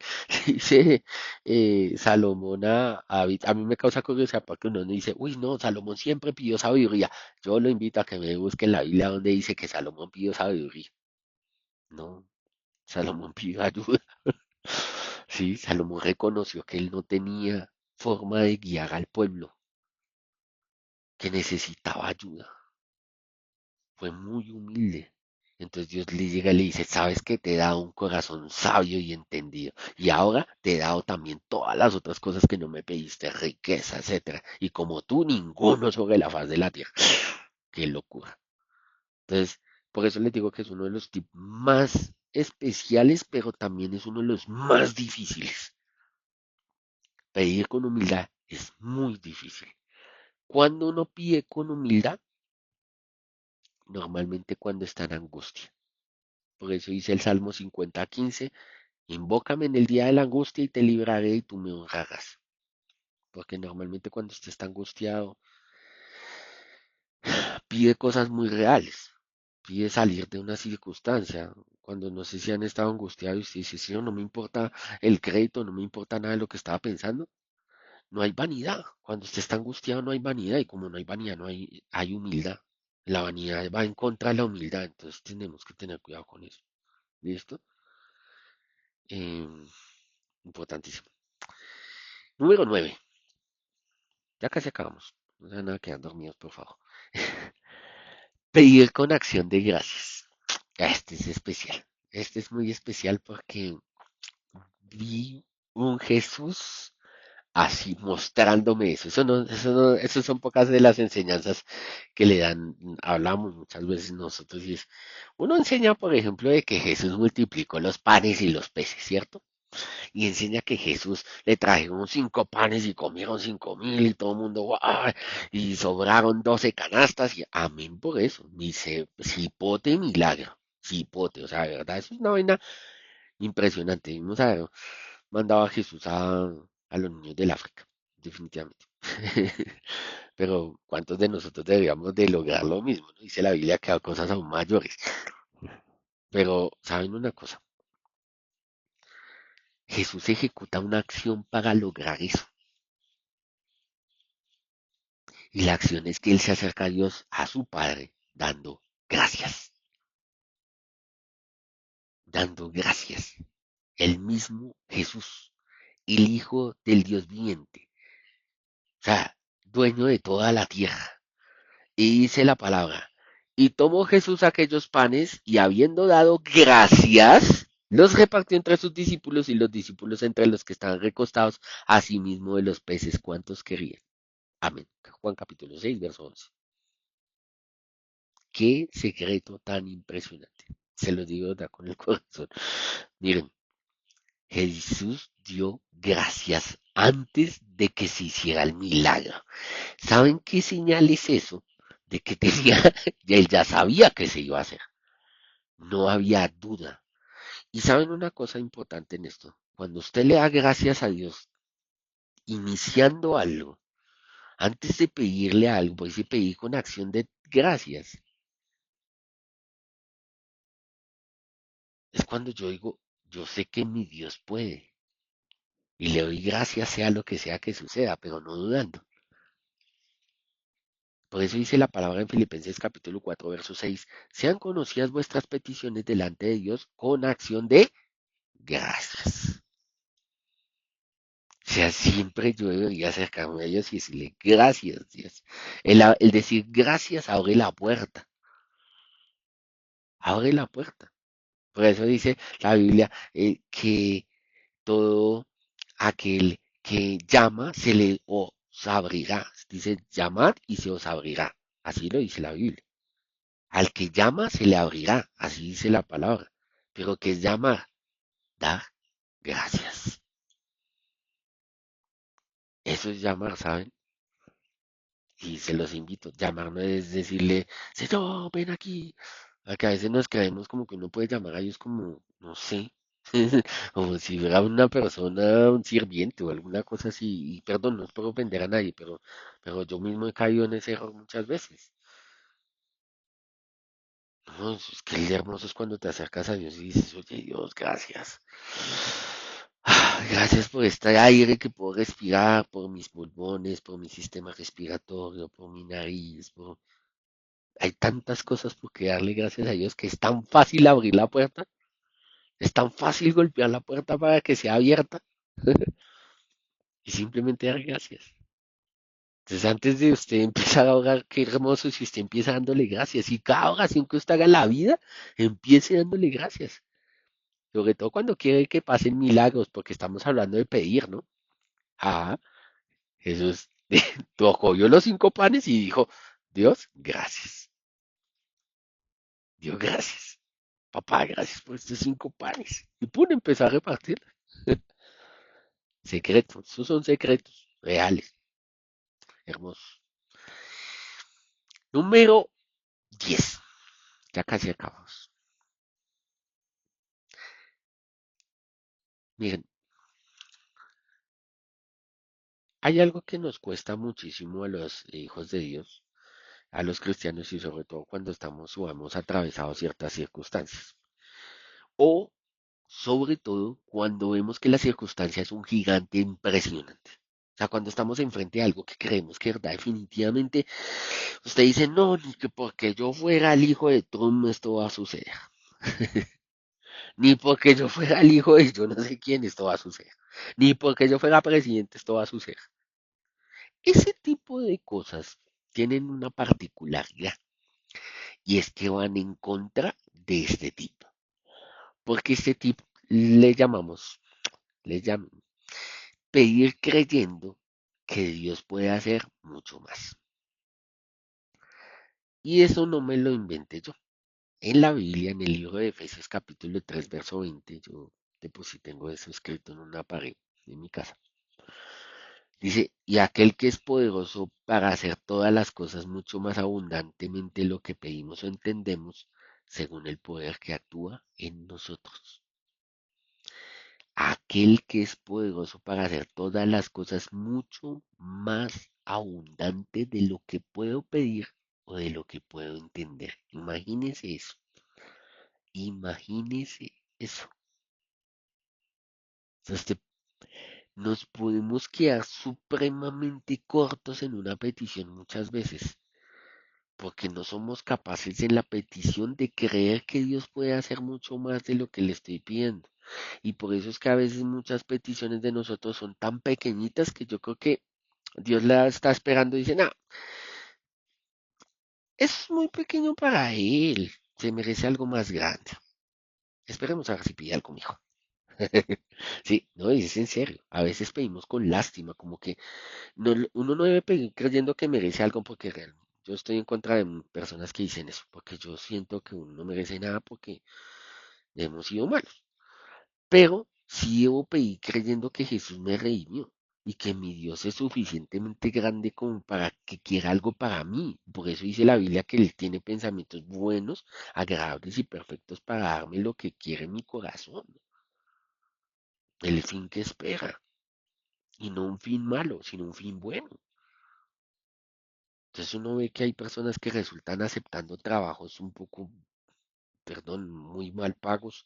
le dice Salomón a David. A mí me causa curiosidad porque uno no dice, uy, no, Salomón siempre pidió sabiduría. Yo lo invito a que me busque en la Biblia donde dice que Salomón pidió sabiduría. No, Salomón pidió ayuda. Sí, Salomón reconoció que él no tenía forma de guiar al pueblo, que necesitaba ayuda. Fue muy humilde. Entonces Dios le llega y le dice, sabes que te he dado un corazón sabio y entendido. Y ahora te he dado también todas las otras cosas que no me pediste, riqueza, etcétera. Y como tú, ninguno sobre la faz de la tierra. Qué locura. Entonces, por eso les digo que es uno de los tips más especiales, pero también es uno de los más difíciles. Pedir con humildad es muy difícil. Cuando uno pide con humildad, normalmente cuando está en angustia. Por eso dice el Salmo 50:15, invócame en el día de la angustia y te libraré y tú me honrarás. Porque normalmente cuando usted está angustiado, pide cosas muy reales. Pide salir de una circunstancia. Cuando no sé si han estado angustiados y usted dice, sí, no me importa el crédito, no me importa nada de lo que estaba pensando. No hay vanidad. Cuando usted está angustiado no hay vanidad y como no hay vanidad hay humildad. La vanidad va en contra de la humildad, entonces tenemos que tener cuidado con eso. ¿Listo? Em, Importantísimo. Número 9. Ya casi acabamos. No se van a quedar dormidos, por favor. Pedir con acción de gracias. Este es especial. Este es muy especial porque vi un Jesús así mostrándome eso. Eso son pocas de las enseñanzas que le dan, hablamos muchas veces nosotros y es, uno enseña, por ejemplo, de que Jesús multiplicó los panes y los peces, ¿cierto? Y enseña que Jesús le trajeron 5 panes y comieron 5.000 y todo el mundo, ¡guau! Y sobraron 12 canastas y amén por eso. Dice, cipote milagro, cipote, o sea, de verdad, eso es una vaina impresionante. Vamos a ver, mandaba a Jesús a los niños del África, definitivamente. Pero ¿cuántos de nosotros deberíamos de lograr lo mismo? ¿No? Dice la Biblia que hay cosas aún mayores. Pero, ¿saben una cosa? Jesús ejecuta una acción para lograr eso. Y la acción es que él se acerca a Dios, a su Padre, dando gracias, dando gracias. El mismo Jesús, el Hijo del Dios viviente, o sea, dueño de toda la tierra. Y dice la palabra, y tomó Jesús aquellos panes y habiendo dado gracias, los repartió entre sus discípulos y los discípulos entre los que estaban recostados, asimismo de los peces, cuantos querían. Amén. Juan capítulo 6, verso 11. Qué secreto tan impresionante. Se lo digo con el corazón. Miren, Jesús dio gracias antes de que se hiciera el milagro. ¿Saben qué señal es eso? De que tenía, él ya sabía que se iba a hacer. No había duda. Y saben una cosa importante en esto. Cuando usted le da gracias a Dios, iniciando algo, antes de pedirle algo, pues se pedir con acción de gracias. Es cuando yo digo, yo sé que mi Dios puede. Y le doy gracias sea lo que sea que suceda, pero no dudando. Por eso dice la palabra en Filipenses capítulo 4, verso 6, sean conocidas vuestras peticiones delante de Dios con acción de gracias. O sea, siempre yo debería acercarme a Dios y decirle gracias, Dios. El decir gracias abre la puerta, abre la puerta. Por eso dice la Biblia que todo aquel que llama se le os abrirá. Dice llamad y se os abrirá. Así lo dice la Biblia. Al que llama se le abrirá. Así dice la palabra. Pero ¿qué es llamar? Dar gracias. Eso es llamar, ¿saben? Y se los invito. Llamar no es decirle, Señor, ven aquí. Porque a veces nos creemos como que uno puede llamar a Dios como, no sé. Como si fuera una persona, un sirviente o alguna cosa así. Y perdón, no es por ofender a nadie, pero yo mismo he caído en ese error muchas veces. No, es que el hermoso es cuando te acercas a Dios y dices, oye Dios, gracias. Gracias por este aire que puedo respirar, por mis pulmones, por mi sistema respiratorio, por mi nariz, por... Hay tantas cosas por que darle gracias a Dios que es tan fácil abrir la puerta, es tan fácil golpear la puerta para que sea abierta y simplemente dar gracias. Entonces, antes de usted empezar a orar, qué hermoso si usted empieza dándole gracias. Y cada oración que usted haga en la vida, empiece dándole gracias. Sobre todo cuando quiere que pasen milagros, porque estamos hablando de pedir, ¿no? Ah, Jesús tocó yo los 5 panes y dijo, Dios, gracias. Dios, gracias. Papá, gracias por estos 5 panes. Y pum, empezó a repartir. Secretos, esos son secretos reales, hermosos. Número 10. Ya casi acabamos. Miren, hay algo que nos cuesta muchísimo a los hijos de Dios, a los cristianos y sobre todo cuando estamos o hemos atravesado ciertas circunstancias. O sobre todo cuando vemos que la circunstancia es un gigante impresionante. O sea, cuando estamos enfrente de algo que creemos que verdad, definitivamente, usted dice, no, ni que porque yo fuera el hijo de Trump esto va a suceder. Ni porque yo fuera el hijo de yo no sé quién esto va a suceder. Ni porque yo fuera presidente esto va a suceder. Ese tipo de cosas tienen una particularidad y es que van en contra de este tipo. Porque este tipo le llamamos pedir creyendo que Dios puede hacer mucho más. Y eso no me lo inventé yo. En la Biblia, en el libro de Efesios capítulo 3 verso 20, yo tengo eso escrito en una pared de mi casa. Dice, y aquel que es poderoso para hacer todas las cosas mucho más abundantemente de lo que pedimos o entendemos, según el poder que actúa en nosotros. Aquel que es poderoso para hacer todas las cosas mucho más abundante de lo que puedo pedir o de lo que puedo entender. Imagínese eso. Imagínese eso. Entonces, nos podemos quedar supremamente cortos en una petición muchas veces, porque no somos capaces en la petición de creer que Dios puede hacer mucho más de lo que le estoy pidiendo. Y por eso es que a veces muchas peticiones de nosotros son tan pequeñitas que yo creo que Dios la está esperando y dice, no, es muy pequeño para él, se merece algo más grande. Esperemos a ver si pide algo, mijo. Sí, no, y es en serio. A veces pedimos con lástima, como que uno no debe pedir creyendo que merece algo porque realmente yo estoy en contra de personas que dicen eso, porque yo siento que uno no merece nada porque hemos sido malos. Pero sí debo pedir creyendo que Jesús me redimió y que mi Dios es suficientemente grande como para que quiera algo para mí. Por eso dice la Biblia que Él tiene pensamientos buenos, agradables y perfectos para darme lo que quiere mi corazón, el fin que espera, y no un fin malo, sino un fin bueno. Entonces uno ve que hay personas que resultan aceptando trabajos un poco, perdón, muy mal pagos,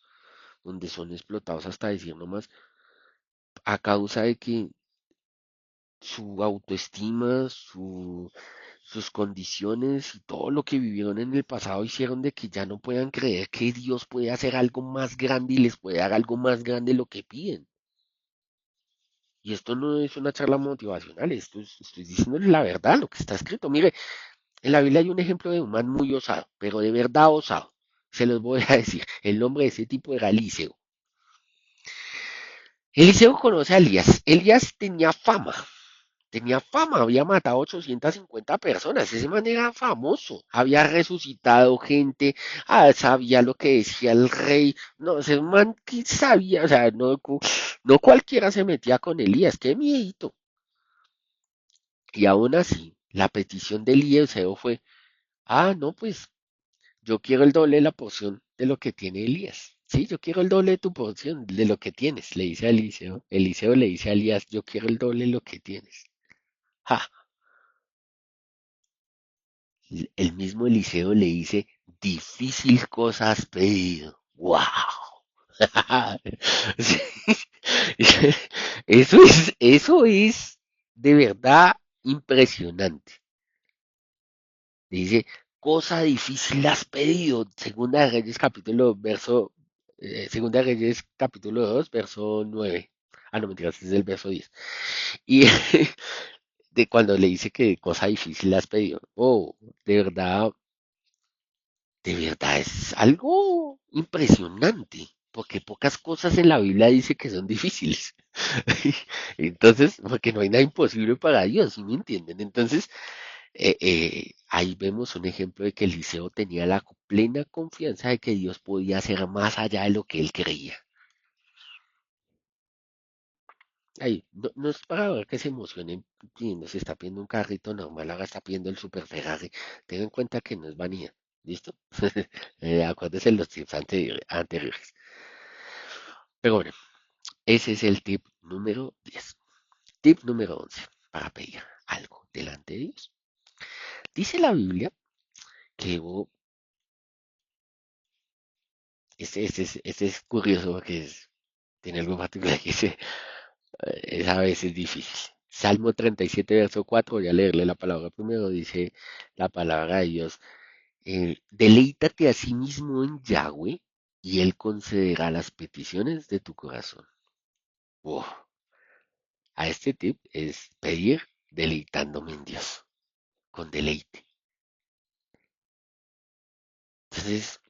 donde son explotados hasta decir nomás, a causa de que su autoestima, sus condiciones y todo lo que vivieron en el pasado hicieron de que ya no puedan creer que Dios puede hacer algo más grande y les puede dar algo más grande de lo que piden. Y esto no es una charla motivacional, estoy diciéndoles la verdad, lo que está escrito. Mire, en la Biblia hay un ejemplo de un man muy osado, pero de verdad osado. Se los voy a decir. El nombre de ese tipo era Eliseo. Eliseo conoce a Elías. Elías tenía fama, había matado 850 personas, ese man era famoso, había resucitado gente, sabía lo que decía el rey, no, ese man que sabía, o sea, no, no cualquiera se metía con Elías, qué miedito. Y aún así, la petición de Eliseo fue, no, pues yo quiero el doble de la porción de lo que tiene Elías. Sí, yo quiero el doble de tu porción, de lo que tienes, le dice a Eliseo. Eliseo le dice a Elías, yo quiero el doble de lo que tienes. Ja, el mismo Eliseo le dice, difícil cosa has pedido. ¡Wow! Sí. Eso es de verdad impresionante. Dice, cosa difícil has pedido. Segunda de Reyes capítulo verso, Segunda de Reyes capítulo 2 verso 9. Ah, no, mentiras, es el verso 10. Y de cuando le dice que cosa difícil has pedido. Oh, de verdad, de verdad es algo impresionante. Porque pocas cosas en la Biblia dice que son difíciles. Entonces, porque no hay nada imposible para Dios, ¿sí me entienden? Entonces, ahí vemos un ejemplo de que Eliseo tenía la plena confianza de que Dios podía hacer más allá de lo que él creía. Ahí, no, no es para ver que se emocionen pidiendo, se está pidiendo un carrito normal, ahora está pidiendo el Super Ferrari. Ten en cuenta que no es vanidad. ¿Listo? Acuérdese los tips anteriores. Pero bueno, ese es el tip número 10. Tip número 11 para pedir algo delante de Dios. Dice la Biblia que hubo, este es curioso porque tiene algo particular que es a veces difícil. Salmo 37, verso 4, voy a leerle la palabra primero, dice la palabra de Dios, deleítate a sí mismo en Yahweh y Él concederá las peticiones de tu corazón. Wow. A este tip es pedir deleitándome en Dios, con deleite. Entonces,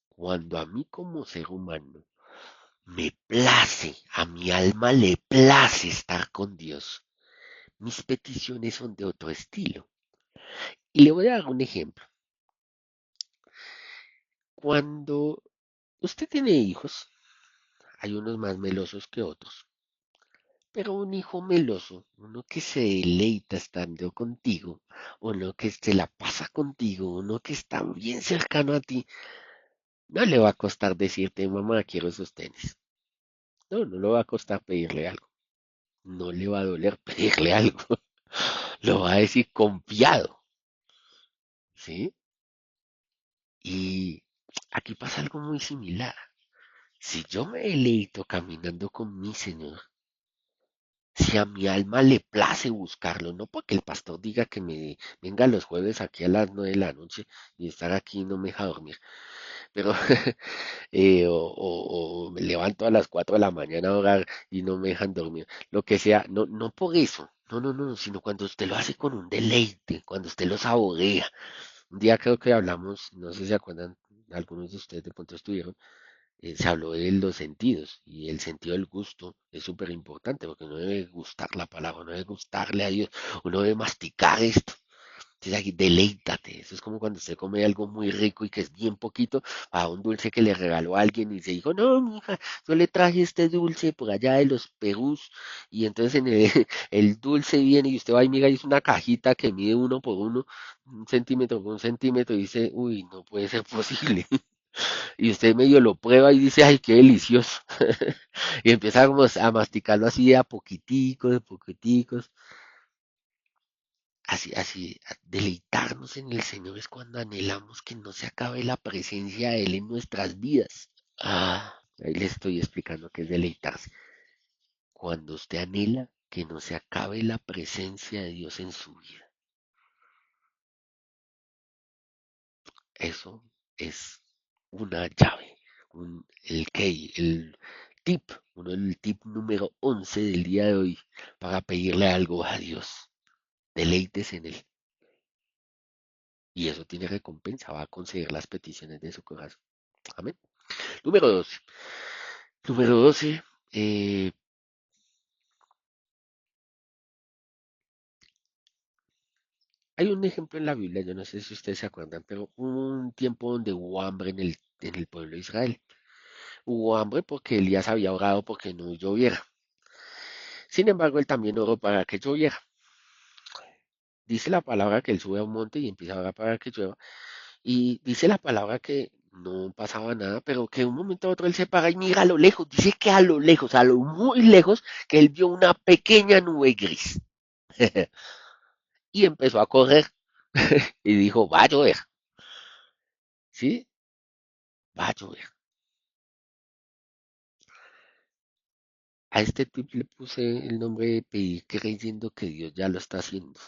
cuando a mí como ser humano me place, a mi alma le place estar con Dios, mis peticiones son de otro estilo. Y le voy a dar un ejemplo. Cuando usted tiene hijos, hay unos más melosos que otros, pero un hijo meloso, uno que se deleita estando contigo, uno que se la pasa contigo, uno que está bien cercano a ti, no le va a costar decirte, mamá, quiero esos tenis. No, no le va a costar pedirle algo. No le va a doler pedirle algo. Lo va a decir confiado, ¿sí? Y aquí pasa algo muy similar. Si yo me deleito caminando con mi Señor, si a mi alma le place buscarlo, no porque el pastor diga que me venga los jueves aquí a las 9 de la noche y estar aquí y no me deja dormir, pero o me levanto a las 4 de la mañana a orar y no me dejan dormir, lo que sea, no, no por eso, no, no, no, sino cuando usted lo hace con un deleite, cuando usted lo saborea. Un día creo que hablamos, no sé si se acuerdan, algunos de ustedes de pronto estuvieron, se habló de los sentidos y el sentido del gusto es súper importante porque uno debe gustar la palabra, uno debe gustarle a Dios, uno debe masticar esto. Entonces aquí deleítate, eso es como cuando usted come algo muy rico y que es bien poquito, a un dulce que le regaló a alguien y se dijo, no, mija, yo le traje este dulce por allá de los Perús y entonces en el, el dulce viene y usted va y mira y es una cajita que mide uno por uno, un centímetro por un centímetro y dice, uy, no puede ser posible. Y usted medio lo prueba y dice, ay, qué delicioso. Y empieza como a masticarlo así de a poquiticos, de poquiticos. Así, así, deleitarnos en el Señor es cuando anhelamos que no se acabe la presencia de Él en nuestras vidas. Ah, ahí le estoy explicando qué es deleitarse. Cuando usted anhela que no se acabe la presencia de Dios en su vida. Eso es una llave, el key, el tip, el tip número 11 del día de hoy para pedirle algo a Dios. Deleites en Él. Y eso tiene recompensa, va a conceder las peticiones de su corazón. Amén. Número 12. Número 12. eh, Hay un ejemplo en la Biblia, yo no sé si ustedes se acuerdan, pero hubo un tiempo donde hubo hambre en el pueblo de Israel. Hubo hambre porque Elías había orado porque no lloviera. Sin embargo, él también oró para que lloviera. Dice la palabra que él sube a un monte y empieza a orar para que llueva. Y dice la palabra que no pasaba nada, pero que de un momento a otro él se para y mira a lo lejos, dice que a lo lejos, a lo muy lejos, que él vio una pequeña nube gris y empezó a correr y dijo, va a llover, ¿sí? Va a llover. A este tip le puse el nombre de pedir creyendo que Dios ya lo está haciendo,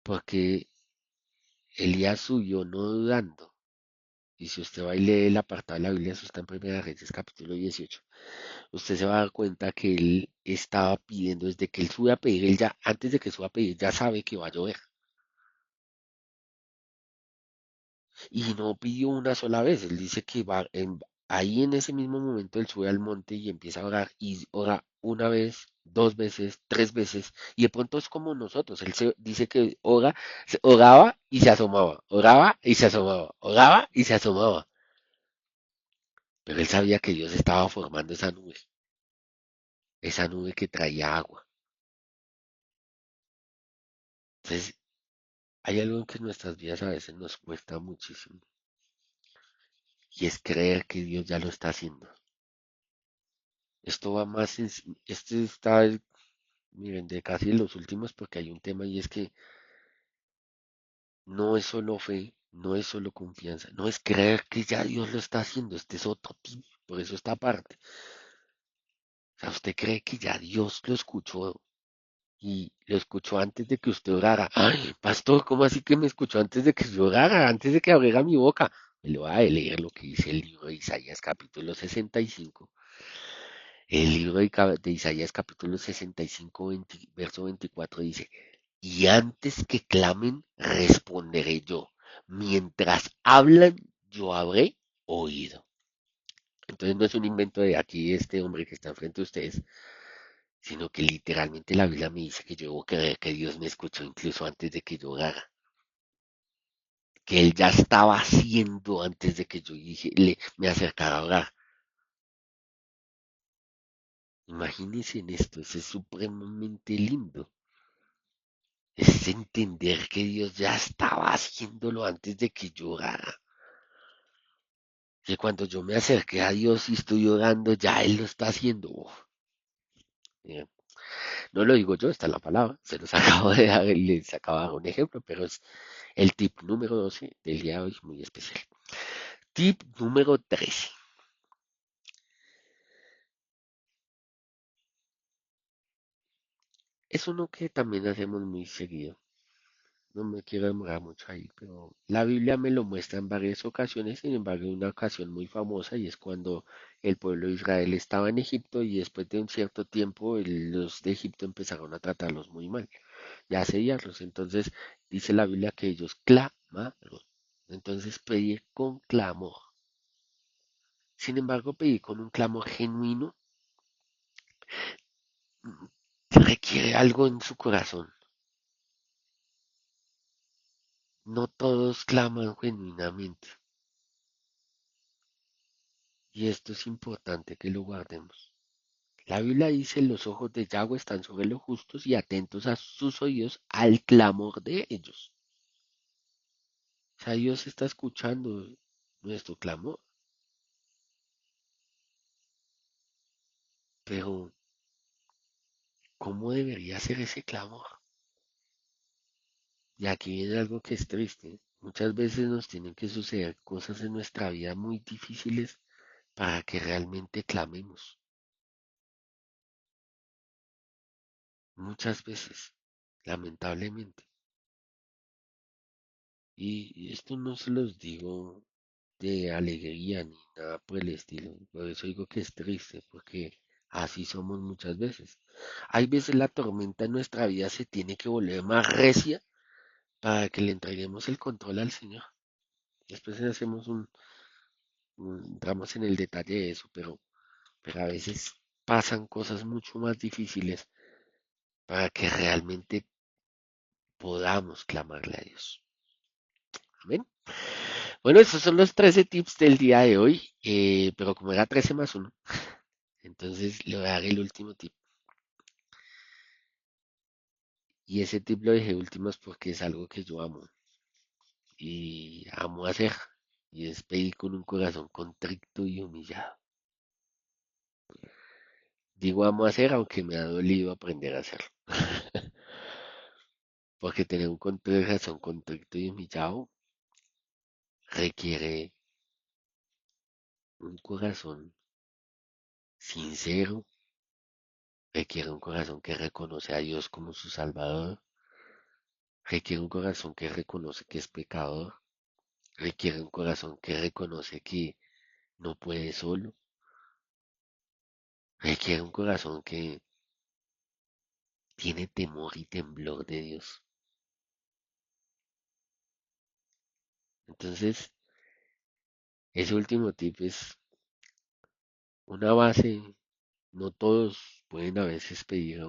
porque Elías subió no dudando. Y si usted va y lee el apartado de la Biblia, eso está en Primera Reyes capítulo 18, usted se va a dar cuenta que él estaba pidiendo desde que él sube a pedir, él ya, antes de que suba a pedir, ya sabe que va a llover. Y no pidió una sola vez, él dice que ahí en ese mismo momento él sube al monte y empieza a orar y ora una vez, dos veces, tres veces, y de pronto es como nosotros, él se dice que oraba y se asomaba, oraba y se asomaba, oraba y se asomaba, pero él sabía que Dios estaba formando esa nube que traía agua. Entonces, hay algo que en nuestras vidas a veces nos cuesta muchísimo y es creer que Dios ya lo está haciendo. Esto va más en, este está, miren, de casi los últimos porque hay un tema y es que no es solo fe, no es solo confianza, no es creer que ya Dios lo está haciendo, este es otro tipo, por eso esta parte. O sea, usted cree que ya Dios lo escuchó y lo escuchó antes de que usted orara. Ay, pastor, ¿cómo así que me escuchó antes de que yo orara, antes de que abriera mi boca? Me lo va a leer lo que dice el libro de Isaías capítulo 65. El libro de Isaías capítulo 65, verso 24 dice, y antes que clamen, responderé yo. Mientras hablan, yo habré oído. Entonces no es un invento de aquí este hombre que está enfrente de ustedes, sino que literalmente la Biblia me dice que yo debo creer que Dios me escuchó incluso antes de que yo orara, que Él ya estaba haciendo antes de que yo me acercara a orar. Imagínense en esto, eso es supremamente lindo. Es entender que Dios ya estaba haciéndolo antes de que yo orara. Que cuando yo me acerqué a Dios y estoy orando, ya Él lo está haciendo. Uf, eh, no lo digo yo, está en la palabra. Se los acabo de dar, les acabo de dar un ejemplo, pero es el tip número 12 del día de hoy, muy especial. Tip número 13. Es uno que también hacemos muy seguido. No me quiero demorar mucho ahí, pero la Biblia me lo muestra en varias ocasiones, sin embargo, hay una ocasión muy famosa y es cuando el pueblo de Israel estaba en Egipto y después de un cierto tiempo los de Egipto empezaron a tratarlos muy mal y a asediarlos. Entonces dice la Biblia que ellos clamaron. Entonces pedir con clamor. Sin embargo, pedir con un clamor genuino mm, requiere algo en su corazón. No todos claman genuinamente. Y esto es importante que lo guardemos. La Biblia dice, los ojos de Yahweh están sobre los justos y atentos a sus oídos al clamor de ellos. O sea, Dios está escuchando nuestro clamor, pero ¿cómo debería ser ese clamor? Y aquí viene algo que es triste. Muchas veces nos tienen que suceder cosas en nuestra vida muy difíciles para que realmente clamemos. Muchas veces, lamentablemente. Y esto no se los digo de alegría ni nada por el estilo. Por eso digo que es triste, porque así somos muchas veces. Hay veces la tormenta en nuestra vida se tiene que volver más recia para que le entreguemos el control al Señor. Después hacemos entramos en el detalle de eso, pero a veces pasan cosas mucho más difíciles para que realmente podamos clamarle a Dios. Amén. Bueno, esos son los 13 tips del día de hoy, pero como era 13 más uno, entonces le voy a dar el último tip. Y ese tip lo dejé último es porque es algo que yo amo. y amo hacer, y es pedir con un corazón contrito y humillado. Digo amo hacer, aunque me ha dolido aprender a hacerlo. Porque tener un corazón contrito y humillado requiere un corazón sincero, requiere un corazón que reconoce a Dios como su Salvador, requiere un corazón que reconoce que es pecador, requiere un corazón que reconoce que no puede solo, requiere un corazón que tiene temor y temblor de Dios. Entonces, ese último tip es una base. No todos pueden a veces pedir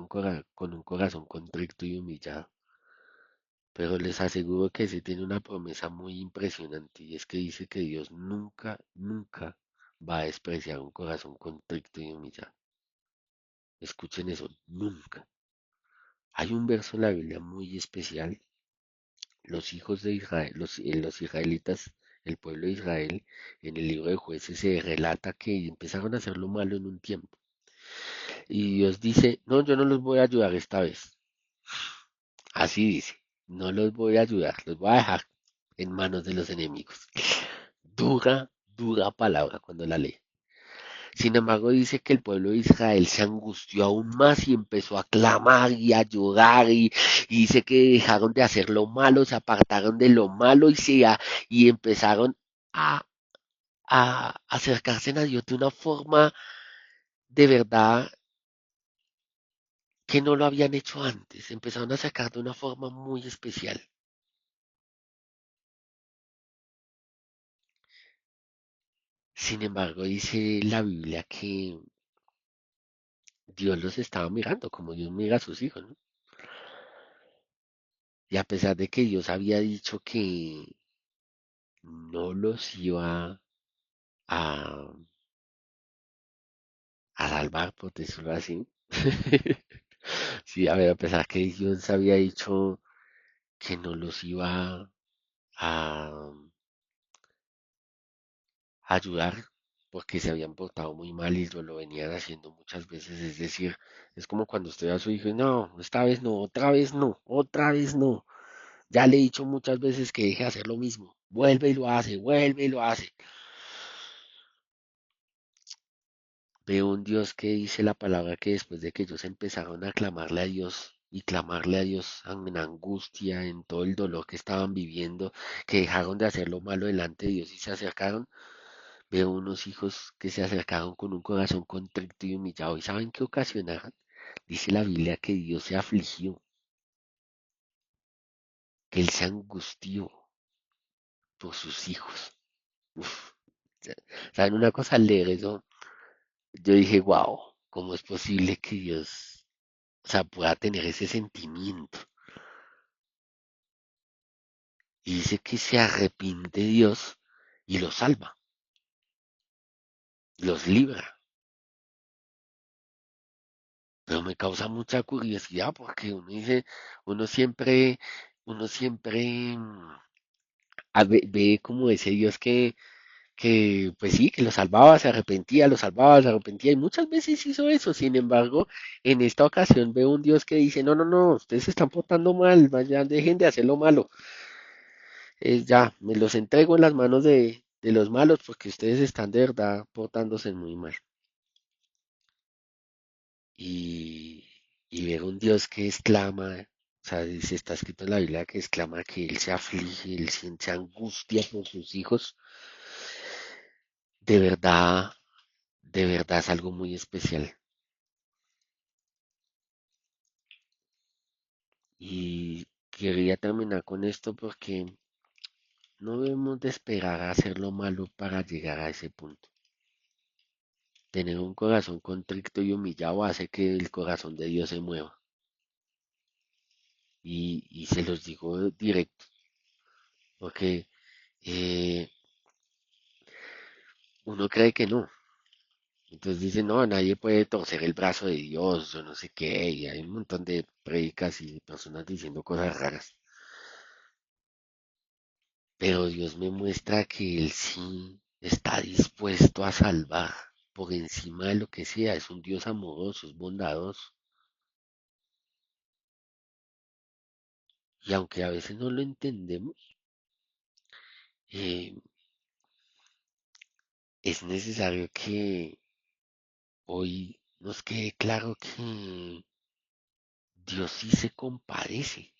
con un corazón contrito y humillado, pero les aseguro que ese tiene una promesa muy impresionante y es que dice que Dios nunca, nunca va a despreciar un corazón contrito y humillado. Escuchen eso, nunca. Hay un verso en la Biblia muy especial. Los hijos de Israel, los israelitas, el pueblo de Israel, en el libro de Jueces se relata que empezaron a hacer lo malo en un tiempo. Y Dios dice, no, yo no los voy a ayudar esta vez. Así dice, no los voy a ayudar, los voy a dejar en manos de los enemigos. Dura, dura palabra cuando la lee. Sin embargo, dice que el pueblo de Israel se angustió aún más y empezó a clamar y a llorar y dice que dejaron de hacer lo malo, se apartaron de lo malo y empezaron a, a acercarse a Dios de una forma de verdad que no lo habían hecho antes. Empezaron a sacar de una forma muy especial. Sin embargo, dice la Biblia que Dios los estaba mirando como Dios mira a sus hijos, ¿no? Y a pesar de que Dios había dicho que no los iba a, a salvar, por decirlo así. Sí, a ver, a pesar que Dios había dicho que no los iba a ayudar porque se habían portado muy mal y lo venían haciendo muchas veces. Es decir, es como cuando usted ve a su hijo y no, esta vez no, otra vez no, otra vez no. Ya le he dicho muchas veces que deje de hacer lo mismo. Vuelve y lo hace, vuelve y lo hace. Veo un Dios que dice la palabra que después de que ellos empezaron a clamarle a Dios y clamarle a Dios en angustia, en todo el dolor que estaban viviendo, que dejaron de hacer lo malo delante de Dios y se acercaron, veo unos hijos que se acercaron con un corazón contrito y humillado. ¿Y saben qué ocasionaron? Dice la Biblia que Dios se afligió, que Él se angustió por sus hijos. Uf, ¿saben una cosa? Al leer eso, yo dije, wow, ¿cómo es posible que Dios, o sea, pueda tener ese sentimiento? Y dice que se arrepiente Dios y los salva, los libra. Pero me causa mucha curiosidad porque uno dice, uno siempre, uno siempre ve como ese Dios que, pues sí, que lo salvaba, se arrepentía, lo salvaba, se arrepentía, y muchas veces hizo eso. Sin embargo, en esta ocasión veo un Dios que dice, no, no, no, ustedes se están portando mal, vayan, dejen de hacer lo malo. Ya, me los entrego en las manos de los malos porque ustedes están de verdad portándose muy mal. Y, y ver un Dios que exclama, o sea, dice, está escrito en la Biblia que exclama que Él se aflige, Él siente angustia por sus hijos, de verdad, de verdad es algo muy especial. Y quería terminar con esto porque no debemos de esperar a hacer lo malo para llegar a ese punto. Tener un corazón contrito y humillado hace que el corazón de Dios se mueva. Y se los digo directo, porque eh, uno cree que no. Entonces dice, no, nadie puede torcer el brazo de Dios, yo no sé qué, y hay un montón de predicas y personas diciendo cosas raras. pero Dios me muestra que Él sí está dispuesto a salvar por encima de lo que sea. Es un Dios amoroso, es bondadoso. Y aunque a veces no lo entendemos, eh, es necesario que hoy nos quede claro que Dios sí se compadece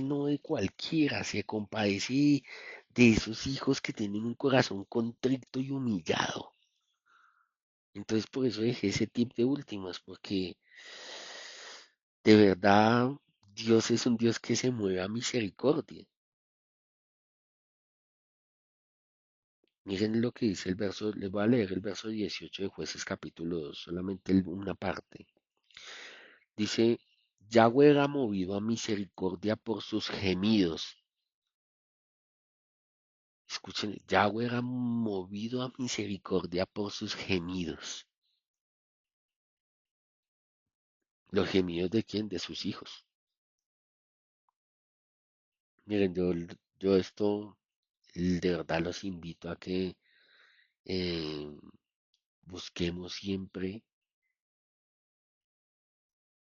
no de cualquiera, se compadece de esos hijos que tienen un corazón contrito y humillado. Entonces por eso dejé ese tip de últimas, porque de verdad Dios es un Dios que se mueve a misericordia. Miren lo que dice el verso, les voy a leer el verso 18 de Jueces capítulo 2, solamente una parte. Dice, Yahweh era movido a misericordia por sus gemidos. Escuchen, Yahweh era movido a misericordia por sus gemidos. ¿Los gemidos de quién? De sus hijos. Miren, yo esto de verdad los invito a que eh, busquemos siempre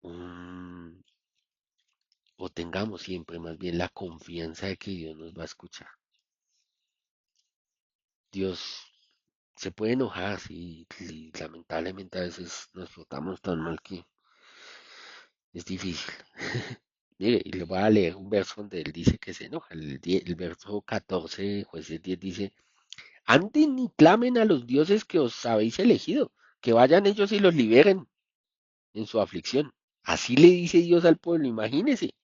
un, o tengamos siempre más bien la confianza de que Dios nos va a escuchar. Dios se puede enojar, sí, y lamentablemente a veces nos portamos tan mal que es difícil. Mire, y le voy a leer un verso donde él dice que se enoja. El verso 14 de Jueces 10 dice, anden y clamen a los dioses que os habéis elegido, que vayan ellos y los liberen en su aflicción. Así le dice Dios al pueblo, imagínese.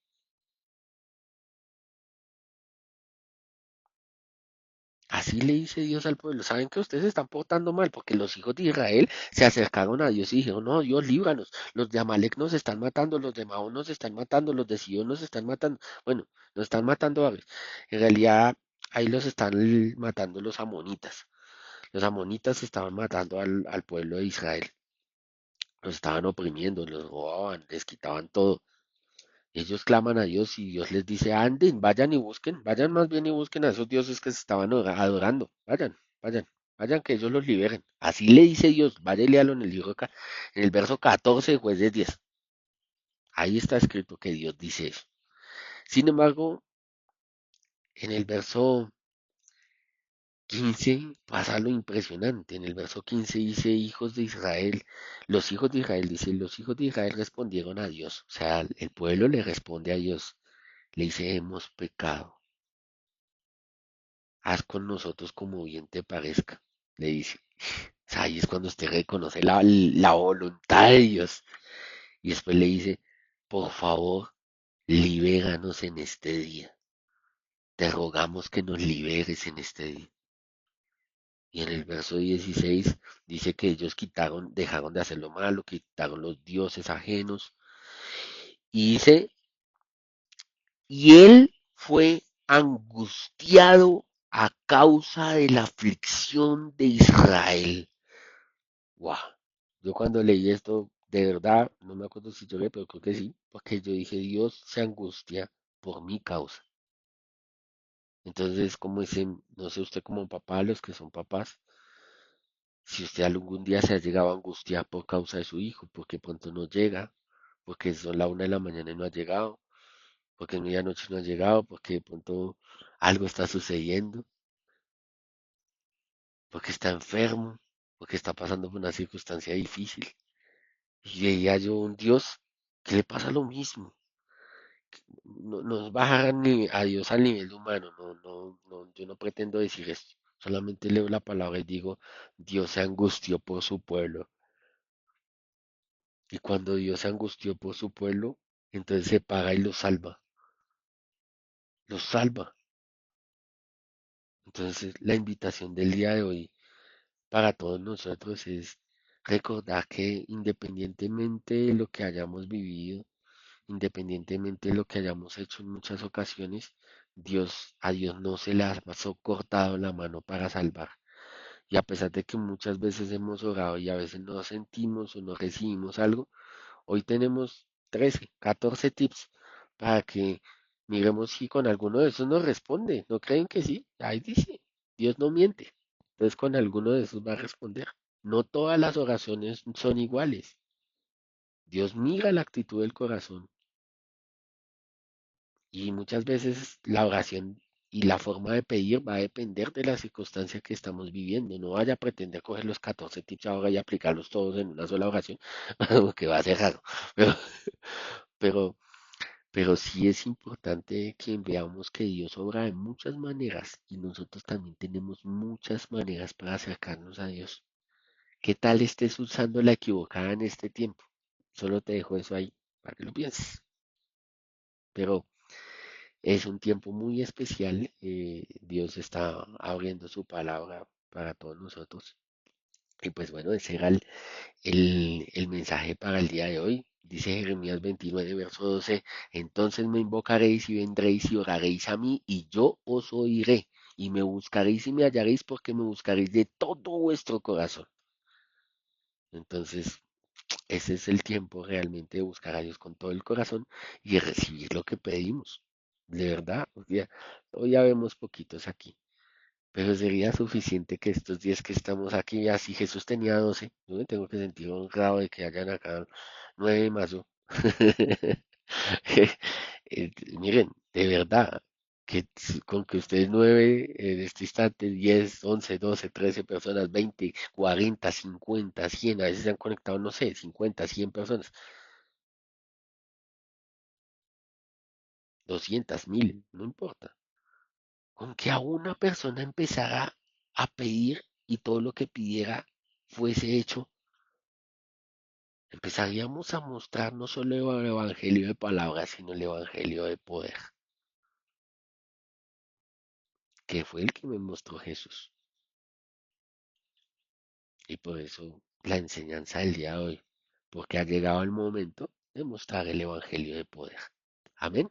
Así le dice Dios al pueblo. Saben que ustedes se están portando mal porque los hijos de Israel se acercaron a Dios y dijeron, no, Dios, líbranos. Los de Amalek nos están matando, los de Maón nos están matando, los de Sion nos están matando. Bueno, nos están matando a ver. En realidad, ahí los están matando los amonitas. Los amonitas estaban matando al pueblo de Israel. Los estaban oprimiendo, los robaban, les quitaban todo. Ellos claman a Dios y Dios les dice, anden, vayan y busquen, vayan más bien y busquen a esos dioses que se estaban adorando, vayan que ellos los liberen. Así le dice Dios, vaya y léalo en el libro, en el verso 14 de Jueces 10. Ahí está escrito que Dios dice eso. Sin embargo, en el verso 15 pasa lo impresionante. En el verso 15 dice, hijos de Israel, los hijos de Israel, dice, los hijos de Israel respondieron a Dios. O sea, el pueblo le responde a Dios, le dice, hemos pecado. Haz con nosotros como bien te parezca, le dice. O sea, ahí es cuando usted reconoce la voluntad de Dios. Y después le dice, por favor, libéranos en este día. Te rogamos que nos liberes en este día. Y en el verso 16 dice que ellos quitaron, dejaron de hacer lo malo, quitaron los dioses ajenos. Y dice, y él fue angustiado a causa de la aflicción de Israel. Wow. Yo cuando leí esto, de verdad, no me acuerdo si lloré, pero creo que sí, porque yo dije, Dios se angustia por mi causa. Entonces, como dicen, no sé usted como papá, los que son papás, si usted algún día se ha llegado a angustiar por causa de su hijo, porque pronto no llega, porque son la 1 de la mañana y no ha llegado, porque en medianoche no ha llegado, porque de pronto algo está sucediendo, porque está enfermo, porque está pasando por una circunstancia difícil. Y veía yo un Dios que le pasa lo mismo. No, nos baja a Dios al nivel humano, yo no pretendo decir esto. Solamente leo la palabra y digo, Dios se angustió por su pueblo. Y cuando Dios se angustió por su pueblo, entonces se paga y lo salva. Los salva. Entonces la invitación del día de hoy para todos nosotros es recordar que independientemente de lo que hayamos vivido, independientemente de lo que hayamos hecho en muchas ocasiones, a Dios no se le ha cortado la mano para salvar. Y a pesar de que muchas veces hemos orado y a veces no sentimos o no recibimos algo, hoy tenemos 13, 14 tips para que Miremos si con alguno de esos nos responde. ¿No creen que sí? Ahí dice, Dios no miente. Entonces con alguno de esos va a responder. No todas las oraciones son iguales. Dios mira la actitud del corazón y muchas veces la oración y la forma de pedir va a depender de la circunstancia que estamos viviendo. No vaya a pretender coger los 14 tips ahora y aplicarlos todos en una sola oración, porque va a ser raro. Pero, pero, pero sí es importante que veamos que Dios obra de muchas maneras y nosotros también tenemos muchas maneras para acercarnos a Dios. ¿Qué tal estés usando la equivocada en este tiempo? Solo te dejo eso ahí para que lo pienses. Pero es un tiempo muy especial. Dios está abriendo su palabra para todos nosotros. Y pues bueno, ese era el mensaje para el día de hoy. Dice Jeremías 29, verso 12, entonces me invocaréis y vendréis y oraréis a mí y yo os oiré. Y me buscaréis y me hallaréis porque me buscaréis de todo vuestro corazón. Entonces, ese es el tiempo realmente de buscar a Dios con todo el corazón y de recibir lo que pedimos. De verdad, hoy ya vemos poquitos aquí, pero sería suficiente que estos días que estamos aquí, así Jesús tenía 12, yo me tengo que sentir honrado de que hayan acá 9 más. Miren, de verdad, con que ustedes 9 en este instante, 10, 11, 12, 13 personas, 20, 40, 50, 100, a veces se han conectado, no sé, 50, 100 personas, 200, 1000, no importa. Con que a una persona empezara a pedir y todo lo que pidiera fuese hecho, empezaríamos a mostrar no solo el evangelio de palabras, sino el evangelio de poder, que fue el que me mostró Jesús. Y por eso la enseñanza del día de hoy, porque ha llegado el momento de mostrar el evangelio de poder. Amén.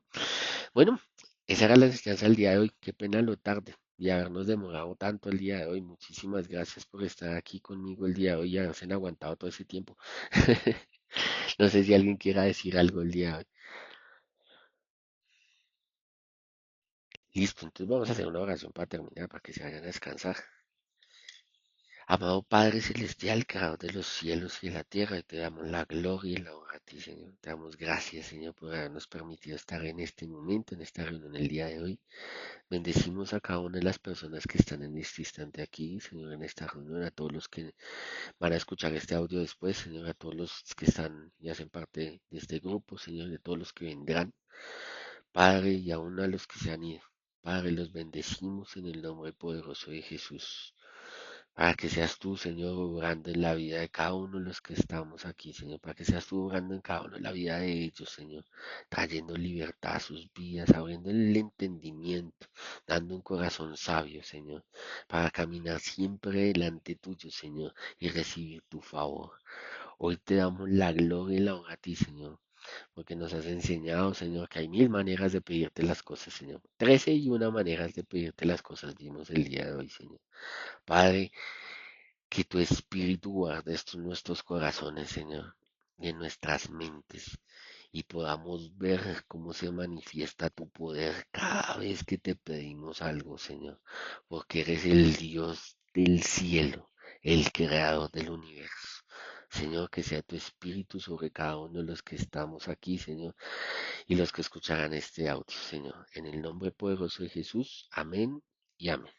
Bueno, esa era la enseñanza del día de hoy. Qué pena lo tarde y habernos demorado tanto el día de hoy. Muchísimas gracias por estar aquí conmigo el día de hoy y haberse aguantado todo ese tiempo. No sé si alguien quiera decir algo el día de hoy. Listo, entonces vamos a hacer una oración para terminar, para que se vayan a descansar. Amado Padre Celestial, Creador de los cielos y de la tierra, te damos la gloria y la honra a ti, Señor. Te damos gracias, Señor, por habernos permitido estar en este momento, en esta reunión el día de hoy. Bendecimos a cada una de las personas que están en este instante aquí, Señor, en esta reunión, a todos los que van a escuchar este audio después, Señor, a todos los que están y hacen parte de este grupo, Señor, de todos los que vendrán. Padre, y aún a los que se han ido. Padre, los bendecimos en el nombre poderoso de Jesús. Para que seas tú, Señor, obrando en la vida de cada uno de los que estamos aquí, Señor. Para que seas tú obrando en cada uno de la vida de ellos, Señor. Trayendo libertad a sus vidas, abriendo el entendimiento, dando un corazón sabio, Señor. Para caminar siempre delante tuyo, Señor, y recibir tu favor. Hoy te damos la gloria y la honra a ti, Señor, porque nos has enseñado, Señor, que hay 1000 maneras de pedirte las cosas, Señor. 13 y una maneras de pedirte las cosas vimos el día de hoy, Señor. Padre, que tu espíritu guarde esto en nuestros corazones, Señor, y en nuestras mentes, y podamos ver cómo se manifiesta tu poder cada vez que te pedimos algo, Señor, porque eres el Dios del cielo, el creador del universo. Señor, que sea tu espíritu sobre cada uno de los que estamos aquí, Señor, y los que escucharán este audio, Señor. En el nombre poderoso de Jesús, amén y amén.